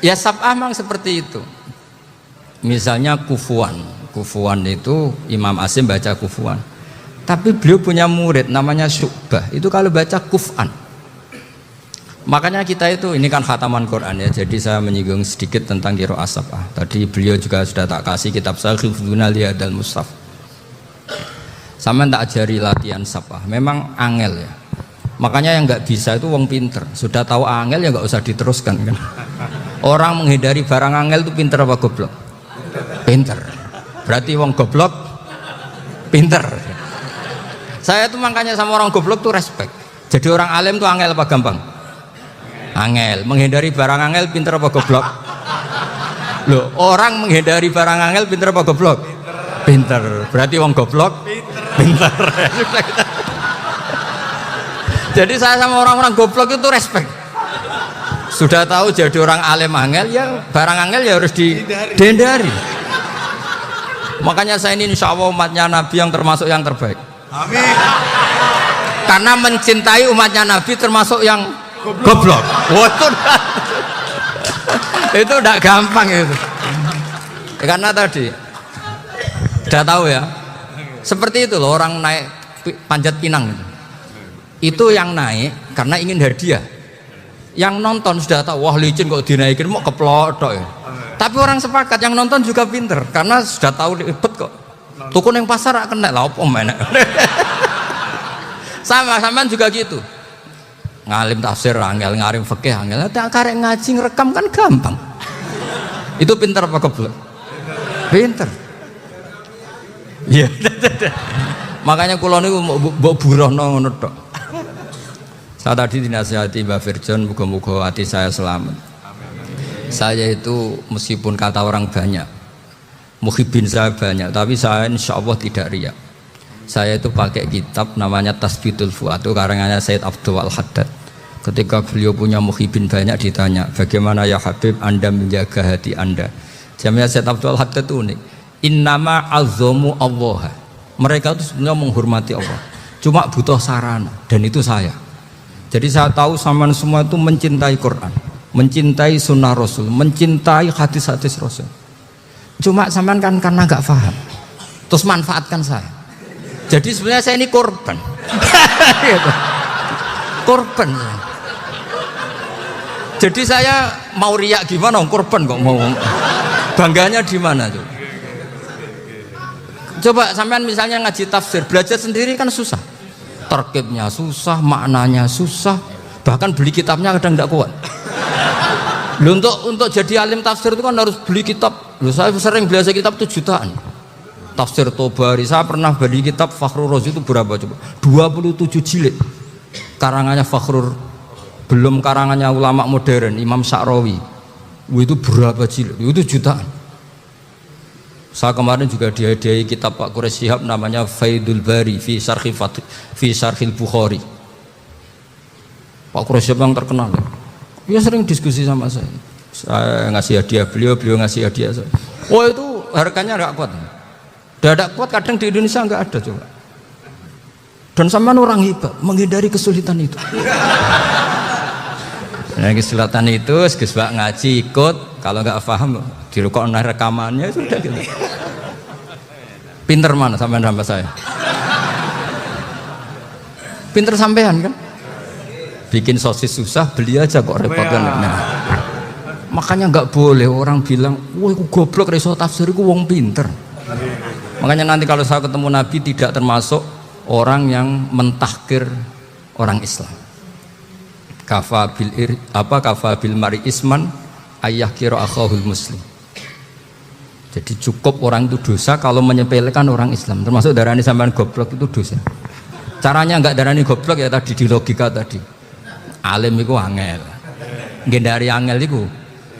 ya sab'ah memang seperti itu. Misalnya kufuan. Kufuan itu Imam Asim baca kufuan. Tapi beliau punya murid namanya Syu'bah. Itu kalau baca kuf'an. Makanya kita itu, ini kan khataman Quran ya, jadi saya menyinggung sedikit tentang qiraah sab'ah. Tadi beliau juga sudah tak kasih kitab saya Hifdzuna Lihadal Mushaf. Sama tak ajari latihan sab'ah, memang angel ya. Makanya yang nggak bisa itu wong pinter. Sudah tahu angel ya nggak usah diteruskan kan. Orang menghindari barang angel itu pinter apa goblok? Pinter. Berarti wong goblok pinter. Saya tuh makanya sama orang goblok tuh respect. Jadi orang alim tuh angel apa gampang? Angel. Menghindari barang angel pinter apa goblok? Loh, orang menghindari barang angel pinter apa goblok? Pinter. Berarti wong goblok pinter. Jadi saya sama orang-orang goblok itu respect. Sudah tahu jadi orang alim angel ya barang angel ya harus dihindari. Makanya saya ini insya Allah umatnya Nabi yang termasuk yang terbaik. Amin. Karena mencintai umatnya Nabi termasuk yang goblok. Wah, itu udah gampang itu. Karena tadi udah tahu ya. Seperti itu loh orang naik panjat pinang itu yang naik karena ingin hadiah. Yang nonton sudah tahu wah licin kok dinaikin mau keplodok ya. Tapi orang sepakat yang nonton juga pinter karena sudah tahu ribet kok. Tukun yang pasar akan naik lah apa mana. Sama juga gitu. Ngalim tafsir angel, ngalim fikih angel, tak karek ngaji ngerekam kan gampang. Itu pinter apa goblok? Pinter. Iya. Makanya kula niku mbok burohno ngono tok. Saya tadi dinasihati Mbak Firjon, muga-muga hati saya selamat. Saya itu meskipun kata orang banyak, muhibin saya banyak, tapi saya insya Allah tidak riya. Saya itu pakai kitab namanya Tasbitul Fuad, itu karangannya Sayyid Abdul Al-Haddad. Ketika beliau punya muhibin banyak ditanya, bagaimana ya Habib Anda menjaga hati Anda? Jamnya Sayyid Abdul Al-Haddad itu unik. Innama azzamu Allah. Mereka itu sebenarnya menghormati Allah. Cuma butuh sarana, dan itu saya. Jadi saya tahu sampean semua itu mencintai Quran, mencintai sunnah Rasul, mencintai hadis-hadis Rasul. Cuma sampean kan karena nggak paham, terus manfaatkan saya. Jadi sebenarnya saya ini korban. Korban. Jadi saya mau riak gimana? Korban kok mau. Bangganya di mana tuh? Coba sampean misalnya ngaji tafsir, belajar sendiri kan susah. Terkibnya susah, maknanya susah, bahkan beli kitabnya kadang tidak kuat. Loh, untuk jadi alim tafsir itu kan harus beli kitab. Loh, saya sering belajar kitab itu jutaan. Tafsir Tobari, saya pernah beli kitab Fakhrur Razi itu berapa coba? 27 jilid. Karangannya Fakhrur, belum karangannya ulama modern Imam Sya'rawi. Itu berapa jilid? Itu jutaan. Saya kemarin juga dihadiahi kitab Pak Quraish Shihab namanya Faidul Bari fi Syarhil Bukhari. Pak Quraish Shihab yang terkenal. Dia sering diskusi sama saya. Saya ngasih hadiah beliau ngasih hadiah saya. Oh itu harganya nggak kuat. Tidak kuat kadang di Indonesia nggak ada coba. Dan sampean orang hebat menghindari kesulitan itu. Nah, kesulitan itu Gus Bak ngaji ikut, kalau nggak paham dirukokno rekamannya sudah gitu. Pinter mana sampean sampai saya? Pinter sampean kan? Bikin sosis susah, beli aja kok repot kan. Nah, makanya nggak boleh orang bilang, wah aku goblok reso tafsir aku wong pinter. Makanya nanti kalau saya ketemu Nabi tidak termasuk orang yang mentahkir orang Islam. Kafa bil mari isman ayah kira akhahul muslim. Jadi cukup orang itu dosa kalau menyepelekan orang Islam, termasuk darani sampean goblok itu dosa. Caranya enggak darani goblok ya tadi di logika tadi. Alim itu angel. Ngendari angel itu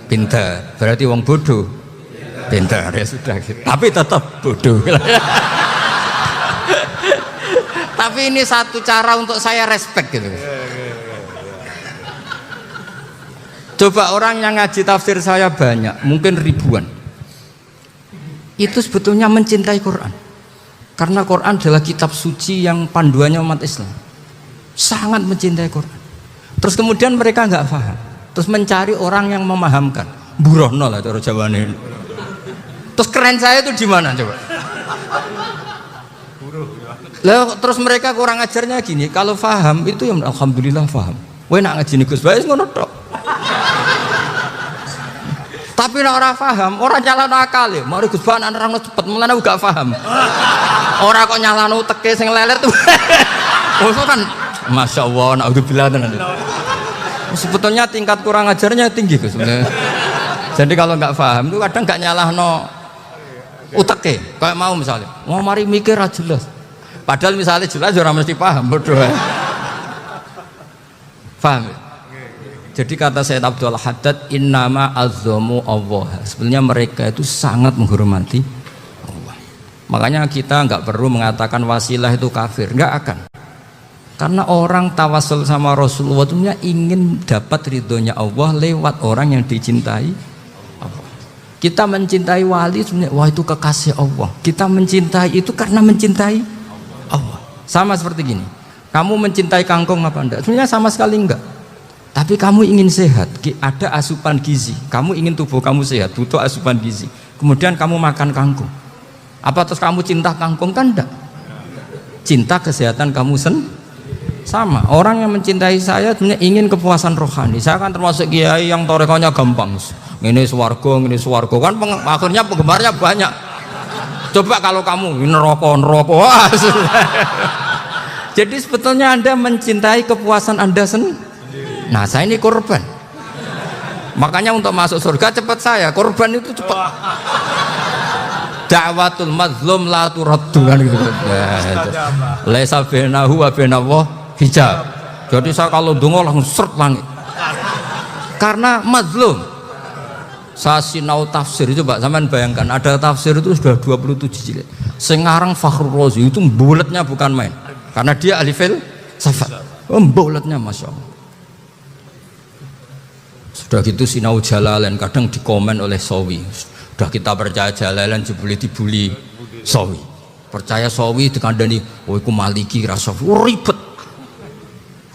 pinter. Berarti wong bodoh pinter ya sudah gitu. Tapi tetap bodoh. Tapi ini satu cara untuk saya respect gitu. Coba orang yang ngaji tafsir saya banyak, mungkin ribuan. Itu sebetulnya mencintai Quran. Karena Quran adalah kitab suci yang panduannya umat Islam. Sangat mencintai Quran. Terus kemudian mereka nggak paham. Terus mencari orang yang memahamkan. Burohno lah cara Jawane. Terus keren saya itu di mana coba? Lah terus mereka kurang ajarnya gini, kalau paham itu ya alhamdulillah paham. Kowe nak ngaji Gus Bae ngono tok. Tapi nek ora paham, ora nyalano akal ya. Mari Gus Bae nerangno cepet, mulane gak paham. Ora kok nyalano uteke sing lelet tuh. Oh kan masyaallah, naudzubillah tenan. Sebetulnya tingkat kurang ajarnya tinggi Gus sebenarnya. Jadi kalau nggak paham itu kadang nggak nyalahno uteke. Kayak mau misalnya, mau mari mikir aja jelas. Padahal misalnya jelas orang mesti paham, bodoh. Paham? Jadi kata Sayyid Abdul Haddad, innama azzamu Allah. Sebenarnya mereka itu sangat menghormati Allah. Makanya kita nggak perlu mengatakan wasilah itu kafir, nggak akan. Karena orang tawasul sama Rasulullah itu ingin dapat ridhonya Allah lewat orang yang dicintai Allah. Kita mencintai wali sebenarnya, wah itu kekasih Allah. Kita mencintai itu karena mencintai Allah. Sama seperti gini, kamu mencintai kangkung apa enggak? Sebenarnya sama sekali enggak. Tapi kamu ingin sehat, ada asupan gizi. Kamu ingin tubuh kamu sehat, butuh asupan gizi. Kemudian kamu makan kangkung. Apa terus kamu cinta kangkung? Kan enggak. Cinta kesehatan kamu sama. Orang yang mencintai saya sebenarnya ingin kepuasan rohani. Saya kan termasuk kiai yang torekonya gampang. Ini swarga kan akhirnya penggemarnya banyak. Coba kalau kamu neraka. Wah, jadi sebetulnya Anda mencintai kepuasan Anda sendiri. Nah, saya ini korban. Makanya untuk masuk surga cepat saya. Korban itu cepat. Da'watul mazlum la turaddu kan gitu. Laisa bainahu wa bainallah hijab. Jadi saya kalau dongo langsung seret langit. Karena mazlum. Saya sinau tafsir itu Pak, sampean bayangkan ada tafsir itu sudah 27 jilid. Sengarang Fakhrul Razi itu bulatnya bukan main. Karena dia ahli filsafat. Bulatnya Masya Allah. Sudah gitu sinau Jalalain kadang dikomen oleh Sawi. Sudah kita percaya Jalalain jebule dibuli Sawi. Percaya Sawi dikandani, oh iku Maliki rasa ribet.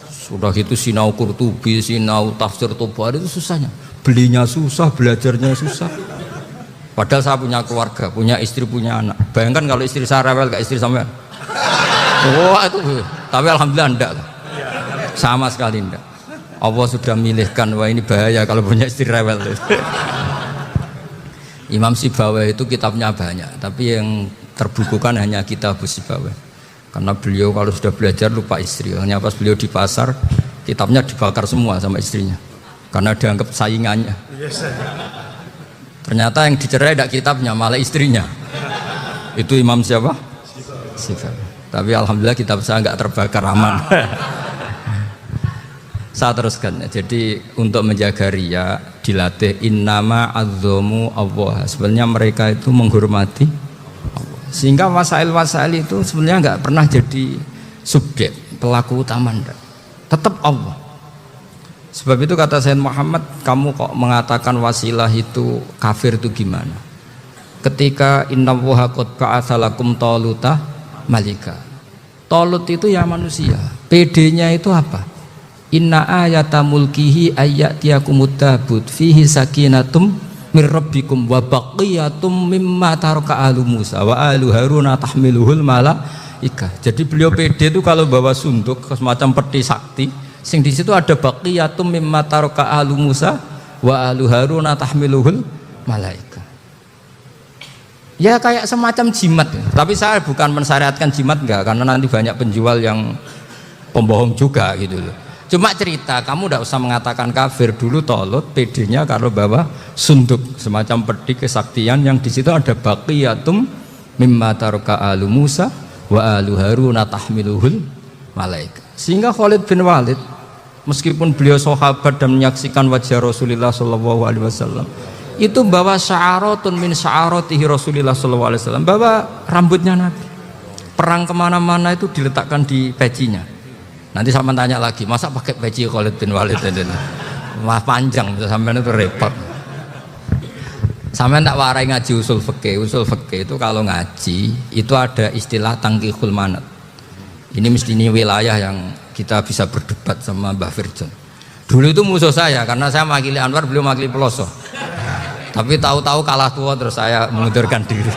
Sudah gitu sinau Qurtubi, sinau tafsir Tabari itu susahnya. Belinya susah, belajarnya susah. Padahal saya punya keluarga, punya istri, punya anak. Bayangkan kalau istri saya rewel kayak istri sampean. Wah itu, tapi alhamdulillah enggak. Sama sekali enggak. Allah sudah milihkan, wah ini bahaya kalau punya istri rewel. Imam Sibawai itu kitabnya banyak, tapi yang terbukukan hanya kitab Sibawai. Karena beliau kalau sudah belajar lupa istri. Hanya pas beliau di pasar, kitabnya dibakar semua sama istrinya. Karena dianggap saingannya. Ternyata yang dicerai tidak kitabnya, malah istrinya. Itu Imam siapa? Sibawai. Tapi alhamdulillah kitab saya nggak terbakar, aman. Saya teruskan. Jadi untuk menjaga riya dilatih innama azzamu Allah. Sebenarnya mereka itu menghormati Allah. Sehingga wasail-wasail itu sebenarnya nggak pernah jadi subjek pelaku utama, enggak. Tetap Allah. Sebab itu kata Sayyid Muhammad, kamu kok mengatakan wasilah itu kafir itu gimana? Ketika innallaha qad ba'atsa lakum taluta malika. Talut itu ya manusia. PD-nya itu apa? Inna ayata mulkihi ayyatiyakumud tabut fihi sakinatum mir rabbikum wa baqiyatum mimma taraka alu Musa wa alu Haruna tahmiluhul malaika. Jadi beliau PD itu kalau bawa sunduk semacam peti sakti, sing di situ ada baqiyatum mimma taraka alu Musa wa alu Haruna tahmiluhul malaika. Ya kayak semacam jimat ya. Tapi saya bukan mensyariatkan jimat enggak, karena nanti banyak penjual yang pembohong juga gitu loh. Cuma cerita, kamu tidak usah mengatakan kafir. Dulu Tolut PD-nya kalau bawa sunduk semacam peti kesaktian yang di situ ada baqiyatum mimma taraka alu Musa wa alu Haruna tahmiluhul malaika. Sehingga Khalid bin Walid meskipun beliau sahabat dan menyaksikan wajah Rasulullah sallallahu alaihi wasallam, itu bawa sya'aratun min sya'aratihi Rasulullah sallallahu alaihi wasallam, bawa rambutnya Nabi. Perang kemana-mana itu diletakkan di pecinya. Nanti sama tanya lagi, masa pakai peci Khalid bin Walid ini? Wah panjang, sampai itu repot. Sampai tak warai ngaji usul fikih. Usul fikih itu kalau ngaji itu ada istilah tangkihul manat. Ini mestinya wilayah yang kita bisa berdebat sama Mbah Firjon. Dulu itu musuh saya karena saya mewakili Anwar, beliau mewakili Peloso. Tapi tahu-tahu kalah tua terus saya mengundurkan diri.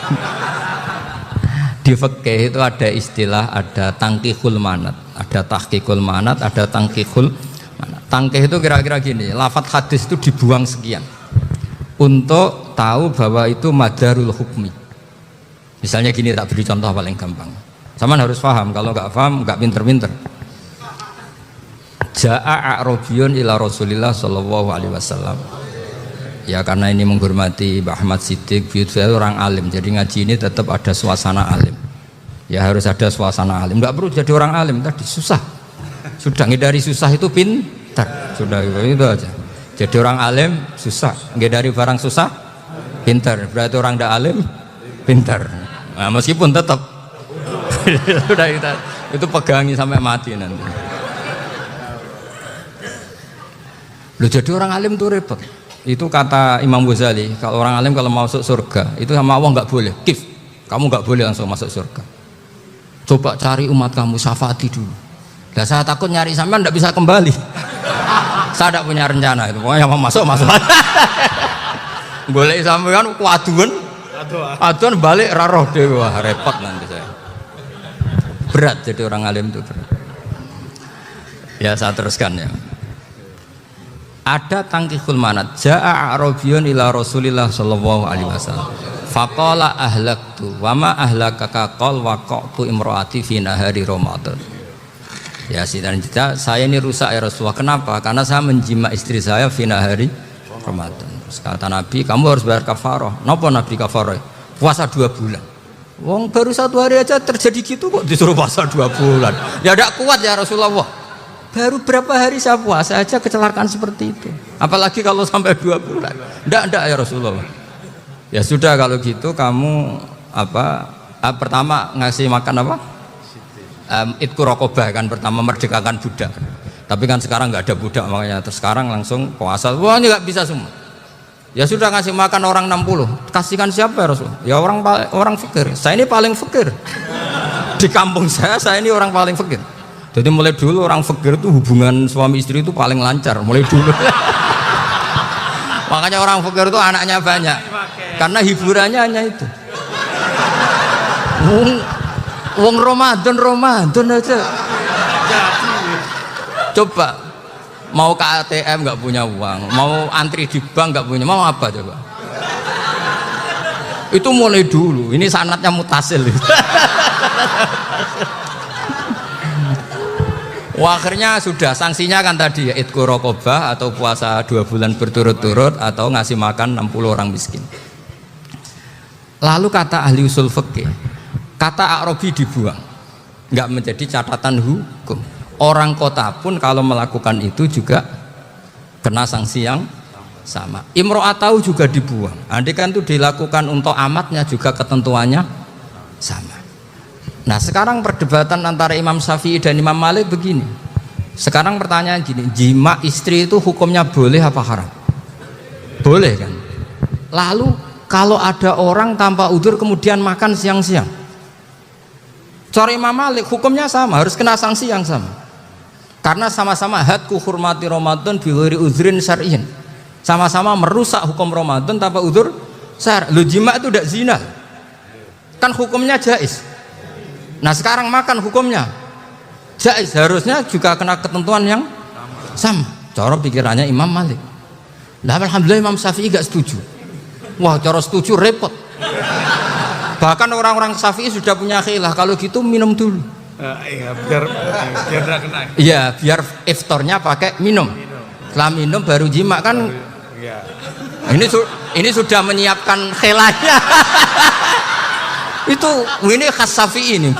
Di fikih itu ada istilah, ada tangkihul manat, ada tahqiqul manat, ada tangkihul manat. Tangkih itu kira-kira gini, lafadz hadis itu dibuang sekian untuk tahu bahwa itu madarul hukmi. Misalnya gini, tak beri contoh paling gampang. Sama harus paham, kalau nggak paham nggak pinter-pinter. Ja'a a'rabiyun ila Rasulillah sallallahu alaihi wasallam. Ya karena ini menghormati Mbah Ahmad Siddiq, beliau orang alim, jadi ngaji ini tetap ada suasana alim. Ya harus ada suasana alim, nggak perlu jadi orang alim tadi susah. Sudah ngedari susah itu pintar, sudah itu aja. Jadi orang alim susah, ngedari barang susah pintar. Berarti orang tidak alim pintar. Nah, meskipun tetap sudah itu pegangi sampai mati nanti. Loh, jadi orang alim tuh repot. Itu kata Imam Ghazali, kalau orang alim kalau mau masuk surga itu sama Allah nggak boleh. Kif, kamu nggak boleh langsung masuk surga. Coba cari umat kamu, syafaati dulu. Nah, saya takut nyari sampean nggak bisa kembali. Saya tidak punya rencana itu. Pokoknya mau masuk. Golek sampean aduan balik raroh dewe, wah repot nanti saya. Berat jadi orang alim itu berat. Ya saya teruskan ya. Ada tangkihul manat. Ja'a a'rabiyun ila Rasulillah sallallahu alaihi wasallam. Faqala ahlaktu wa ma ahlakaka qal waqa'tu imraati fi nahari Ramadan. Ya sidang saya ini rusak ya Rasulullah. Kenapa? Karena saya menjima istri saya fi nahari Ramadan. Terus kata Nabi, kamu harus bayar kafarah. Napa Nabi kafarah? Puasa 2 bulan. Wong baru 1 hari aja terjadi gitu kok disuruh puasa 2 bulan. Ya tidak kuat ya Rasulullah. Baru berapa hari saya puasa aja kecelakaan seperti itu. Apalagi kalau sampai 2 bulan. Enggak ya Rasulullah. Ya sudah kalau gitu kamu pertama ngasih makan apa? Itku rokobah kan, pertama merdekakan budak. Tapi kan sekarang nggak ada budak, makanya terus sekarang langsung puasa. Wah ini nggak bisa semua. Ya sudah ngasih makan orang 60. Kasihkan siapa ya Rasul? Ya orang fakir. Saya ini paling fakir. Di kampung saya ini orang paling fakir. Jadi mulai dulu orang fakir itu hubungan suami istri itu paling lancar, mulai dulu. Makanya orang fakir itu anaknya banyak, karena hiburannya hanya itu. Wong Ramadan aja. Coba mau ke ATM nggak punya uang, mau antri di bank nggak punya, mau apa coba? Itu mulai dulu. Ini sanatnya mutasil. Wah, akhirnya sudah sanksinya kan tadi ya itqu raqabah atau puasa 2 bulan berturut-turut atau ngasih makan 60 orang miskin. Lalu kata ahli usul fikih, kata a'rabi dibuang, nggak menjadi catatan hukum. Orang kota pun kalau melakukan itu juga kena sanksi yang sama. Imro'atau juga dibuang. Andai kan itu dilakukan untuk amatnya juga ketentuannya sama. Nah sekarang perdebatan antara Imam Syafi'i dan Imam Malik begini. Sekarang pertanyaan gini, jima istri itu hukumnya boleh apa haram? Boleh kan? Lalu kalau ada orang tanpa udzur kemudian makan siang-siang, cara Imam Malik hukumnya sama, harus kena sanksi yang sama. Karena sama-sama hadku hurmati Ramadan bi ghairi udzrin syar'iyyin. Sama-sama merusak hukum Ramadan tanpa udzur syar'. Lu jima itu tidak zina. Kan hukumnya jaiz. Nah sekarang makan hukumnya jaiz, harusnya juga kena ketentuan yang sama. Cara pikirannya Imam Malik. Nah alhamdulillah Imam Syafi'i gak setuju. Wah cara setuju repot. Bahkan orang-orang Syafi'i sudah punya khilaf, kalau gitu minum dulu. Iya, biar enggak kena. Iya, biar iftarnya pakai minum. Setelah minum baru jima kan. Iya. Ini sudah menyiapkan khilanya. Ini khas Syafi'i ini,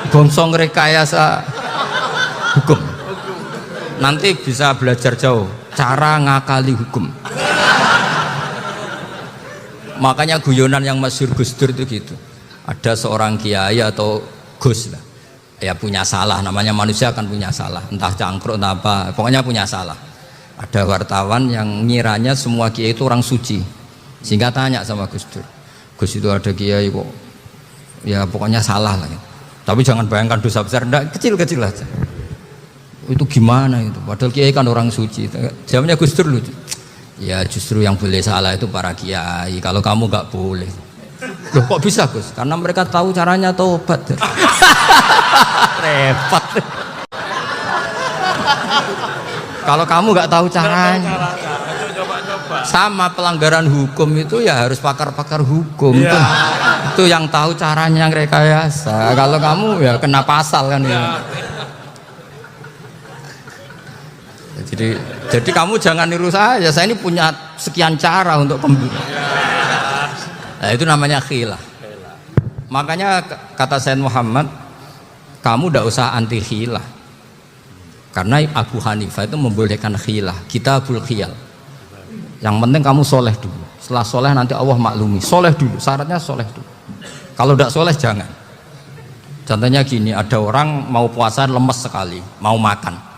bongsong rekayasa hukum. Nanti bisa belajar jauh cara ngakali hukum. Makanya guyonan yang masyhur Gus Dur itu gitu. Ada seorang kiai atau Gus lah, ya punya salah, namanya manusia akan punya salah, entah cangkruk entah apa, pokoknya punya salah. Ada wartawan yang ngiranya semua kiai itu orang suci, sehingga tanya sama Gus Dur, Gus itu ada kiai kok, ya pokoknya salah lah. Tapi jangan bayangkan dosa besar, enggak, kecil-kecil aja. Itu gimana itu? Padahal kiai kan orang suci. Jawabnya Gus Dur lucu. Ya justru yang boleh salah itu para kiai. Kalau kamu nggak boleh. Loh kok bisa Gus? Karena mereka tahu caranya taubat. Repot. Kalau kamu nggak tahu caranya. Sama pelanggaran hukum itu ya harus pakar-pakar hukum. Ya. Itu yang tahu caranya yang rekayasa. Kalau kamu ya kena pasal kan ya. Jadi kamu jangan niru saya ini punya sekian cara untuk kembali. Nah, itu namanya khilah. Makanya kata Sayyid Muhammad, kamu tidak usah anti khilah. Karena Abu Hanifah itu membolehkan khilah, kitabul khiyal. Yang penting kamu soleh dulu. Setelah soleh nanti Allah maklumi. Soleh dulu, syaratnya soleh dulu. Kalau tidak soleh jangan. Contohnya gini, ada orang mau puasa lemes sekali, mau makan.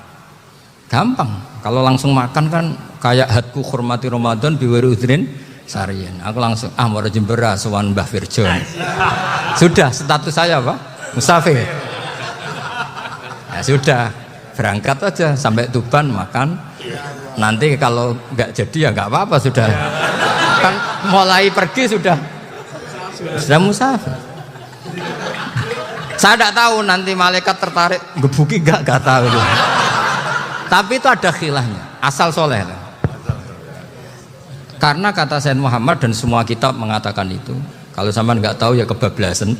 Gampang, kalau langsung makan kan kayak hadku hormati Ramadan biwari udrin sarian. Aku langsung mau jembera sowan Mbah Firjon. Sudah status saya apa? Musafir. Ya sudah, berangkat aja sampai Tuban makan. Nanti kalau nggak jadi ya nggak apa-apa sudah. Kan mulai pergi sudah musafir. Saya tidak tahu nanti malaikat tertarik gebuki nggak tahu. Tapi itu ada khilahnya, asal soleh lah. Karena kata Sayyid Muhammad dan semua kitab mengatakan itu. Kalau sama nggak tahu ya kebablasan.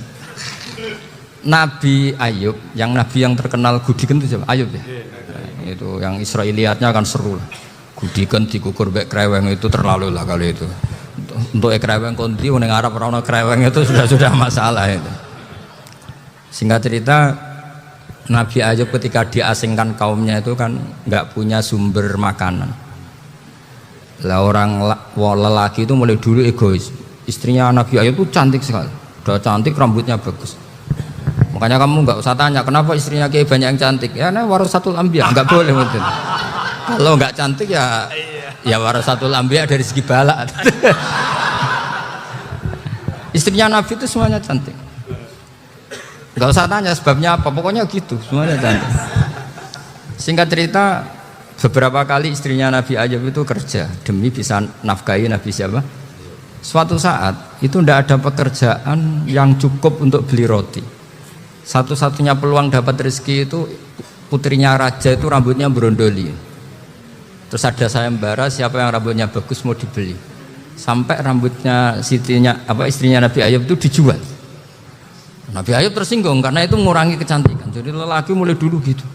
Nabi Ayub, yang nabi yang terkenal Gudiken itu siapa? Ayub ya. Nah, itu yang Israiliyatnya kan seru lah. Gudiken dikukur bek kreweng itu terlalu lah kalau itu. Untuk kreweng konti, orang Arab orang kreweng itu sudah masalah itu. Singkat cerita. Nabi Ayub ketika diasingkan kaumnya itu kan nggak punya sumber makanan. Lah orang lelaki itu mulai dulu egois. Istrinya Nabi Ayub itu cantik sekali, udah cantik rambutnya bagus. Makanya kamu nggak usah tanya kenapa istrinya kayak banyak yang cantik. Ya nah warasatul anbiya nggak boleh mungkin. Kalau nggak cantik ya warasatul anbiya dari segi balak. Istrinya Nabi itu semuanya cantik. Gak usah tanya sebabnya apa, pokoknya gitu, semuanya cantik. Singkat cerita, beberapa kali istrinya Nabi Ayub itu kerja demi bisa nafkahi Nabi siapa? Suatu saat itu tidak ada pekerjaan yang cukup untuk beli roti. Satu-satunya peluang dapat rezeki itu putrinya raja itu rambutnya berondoli. Terus ada sayembara siapa yang rambutnya bagus mau dibeli. Sampai rambutnya istrinya Nabi Ayub itu dijual. Nabi Ayub tersinggung karena itu mengurangi kecantikan. Jadi lelaki mulai dulu gitu.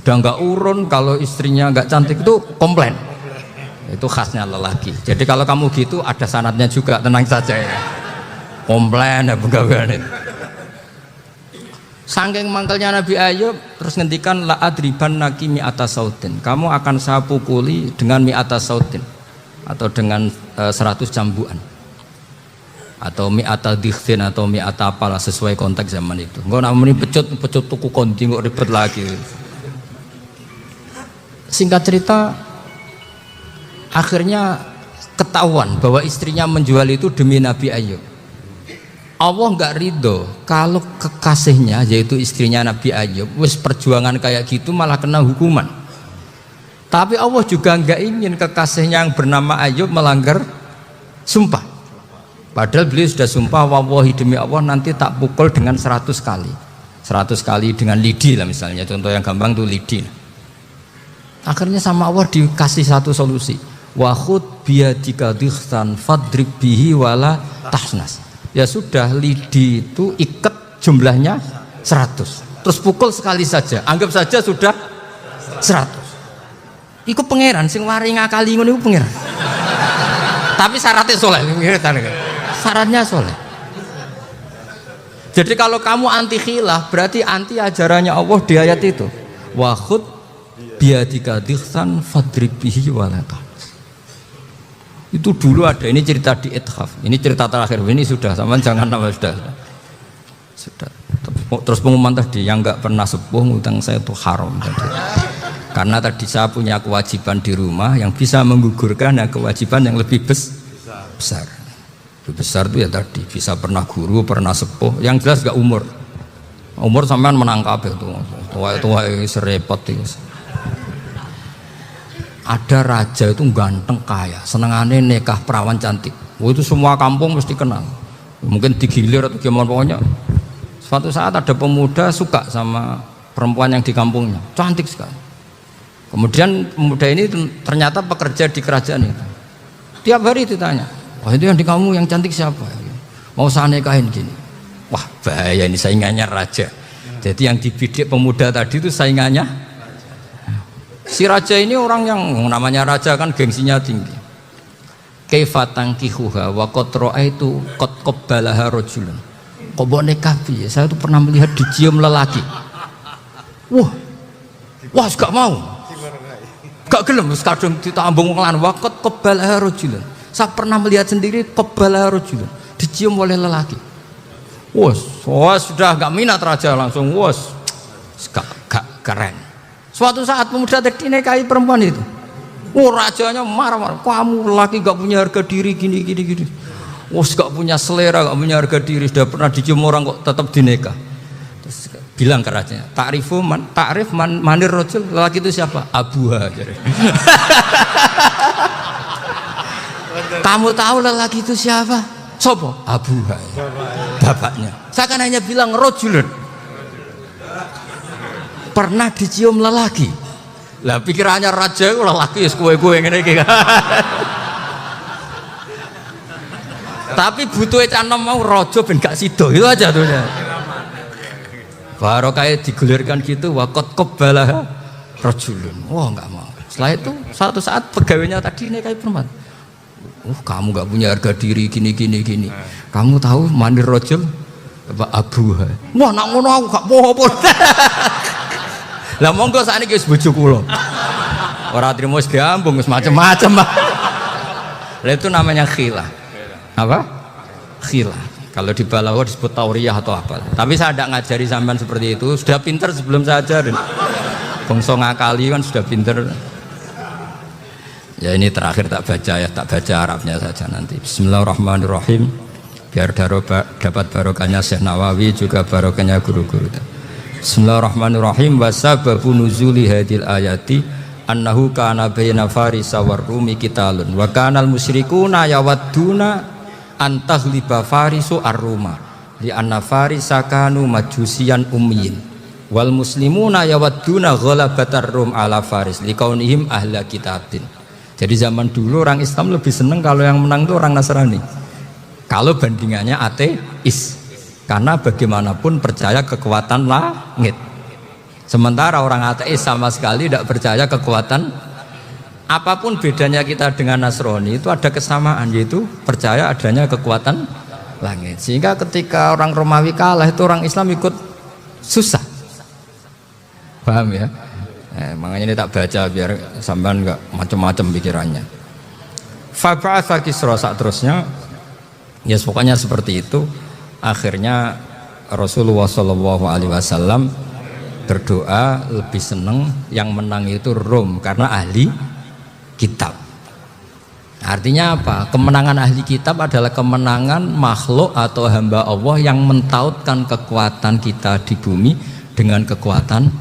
Udah nggak urun kalau istrinya nggak cantik itu komplain. Itu khasnya lelaki. Jadi kalau kamu gitu ada sanadnya juga, tenang saja ya. Komplain ya pegawai itu. Saking mangkelnya Nabi Ayub terus ngendikan la adriban naki mi'ata sautin. Kamu akan saya pukuli dengan mi'ata sautin atau dengan 100 cambuan. Atau mi'ata dikhtin atau mi'ata apalah sesuai konteks zaman itu. Enggak namanya pecut tuku konti kok ribet lagi. Singkat cerita akhirnya ketahuan bahwa istrinya menjual itu demi Nabi Ayub. Allah enggak ridho kalau kekasihnya yaitu istrinya Nabi Ayub wis perjuangan kayak gitu malah kena hukuman. Tapi Allah juga enggak ingin kekasihnya yang bernama Ayub melanggar sumpah. Padahal beliau sudah sumpah wallahi demi Allah nanti tak pukul dengan 100 kali. 100 kali dengan lidi lah misalnya, contoh yang gampang tuh lidi. Akhirnya sama Allah dikasih satu solusi. Wa khud biyadika dikhsan fadrib bihi wala tahnas. Ya sudah lidi itu ikat jumlahnya 100. Terus pukul sekali saja, anggap saja sudah 100. Iku pangeran sing wari ngakali ngono iku pangeran. Tapi syaratnya soleh, syaratnya soleh. Jadi kalau kamu anti khilaf berarti anti ajarannya Allah di ayat itu. Wa khud biadika dikhsan fadrib bihi walata. Itu dulu ada, ini cerita di Ithaf. Ini cerita terakhir, ini sudah, sama jangan nama sudah. Terus pengumuman tadi yang nggak pernah sepuh ngutang saya itu haram tadi. Karena tadi saya punya kewajiban di rumah yang bisa menggugurkan kewajiban yang lebih besar. Lebih besar itu ya tadi bisa pernah guru, pernah sepuh. Yang jelas nggak umur. Umur sampean menangkap itu. Tua serepot itu. Ada raja itu ganteng kaya, senengannya nikah perawan cantik. Itu semua kampung mesti kenal. Mungkin digilir atau gimana pokoknya. Suatu saat ada pemuda suka sama perempuan yang di kampungnya, cantik sekali. Kemudian pemuda ini ternyata pekerja di kerajaan itu. Tiap hari ditanya, wah itu yang di kamu yang cantik siapa? Mau saya nikahin gini. Wah bahaya ini saingannya raja. Jadi yang dibidik pemuda tadi itu saingannya. Si raja ini orang yang namanya raja kan gengsinya tinggi. Kaifatang kihuha wa qatra itu qad qabbalaha rajulun. Kok mbok nikah piye? Saya tuh pernah melihat dicium lelaki. Wah, gak mau. Gak gelem wis kadung ditambung lan wa qad qabbalaha rajulun. Saya pernah melihat sendiri qabbalaha rajulun, dicium oleh lelaki. Sudah gak minat raja langsung gak keren. Suatu saat pemuda tadi nikahi perempuan itu. Rajanya marah-marah. Kamu laki gak punya harga diri gini. Gak punya selera, gak punya harga diri. Sudah pernah dicium orang kok tetap dinikah. Terus bilang ke rajanya, takrif manir rojul, lelaki itu siapa? Abuha. Kamu tahu lelaki itu siapa? Sopo? Abuha. Bapaknya. Saya kan hanya bilang rojulun. Pernah dicium lelaki. Lah pikirannya raja lelaki kue ngene iki. Tapi butuhe canom mau raja ben gak sida. Itu aja tuh. Baru kayak digulirkan gitu waqat qabbalah rajulun. Enggak mau. Setelah itu suatu saat pegawainya tadi nikahi perempuan. Kamu gak punya harga diri gini. Kamu tahu manir rajul apa abuha. Nak ngono aku gak apa-apa. Lah monggo sakniki wis bojo kula. Ora trimo wis diambung wis macem-macem. Lah itu namanya khilah. Apa? Khilah. Kalau di balaghah disebut tauriyah atau apa. Tapi saya tidak ngajari sampean seperti itu. Sudah pinter sebelum saya ajarin. Bangsa ngakali kan sudah pinter. Ya ini terakhir tak baca Arabnya saja nanti. Bismillahirrahmanirrahim. Biar dapat barokahnya Syekh Nawawi juga barokahnya guru-guru. Bismillahirrahmanirrahim. Wasababu nuzuli hadil ayati annahu kana baina farisa war rumi qitalun wa kana al musyrikuna yawadduna antaghliba farisu ar-ruma li anna farisa kanu majusiyan ummiyin wal muslimuna yawadduna ghalabatar rum ala faris liqaunihim ahla kitabin. Jadi zaman dulu orang Islam lebih senang kalau yang menang itu orang Nasrani. Kalau bandingannya ateis. Karena bagaimanapun percaya kekuatan langit. Sementara orang ateis sama sekali tidak percaya kekuatan. Apapun bedanya kita dengan Nasrani itu ada kesamaan, yaitu percaya adanya kekuatan langit. Sehingga ketika orang Romawi kalah itu orang Islam ikut susah. Paham ya? Makanya ini tak baca biar sampean enggak macam-macam pikirannya. Fab'atha Kisra saat terusnya ya pokoknya seperti itu. Akhirnya Rasulullah SAW berdoa lebih senang yang menang itu Rom karena ahli kitab. Artinya apa? Kemenangan ahli kitab adalah kemenangan makhluk atau hamba Allah yang mentautkan kekuatan kita di bumi dengan kekuatan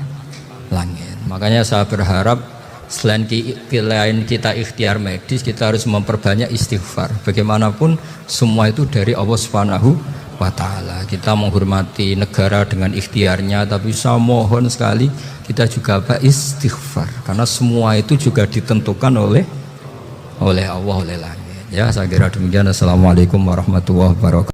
langit. Makanya saya berharap selain kita ikhtiar medis, kita harus memperbanyak istighfar. Bagaimanapun semua itu dari Allah Subhanahu wa ta'ala. Kita menghormati negara dengan ikhtiarnya, tapi saya mohon sekali kita juga istighfar karena semua itu juga ditentukan oleh Allah, oleh langit. Ya, saya kira demikian. Assalamualaikum warahmatullahi wabarakatuh.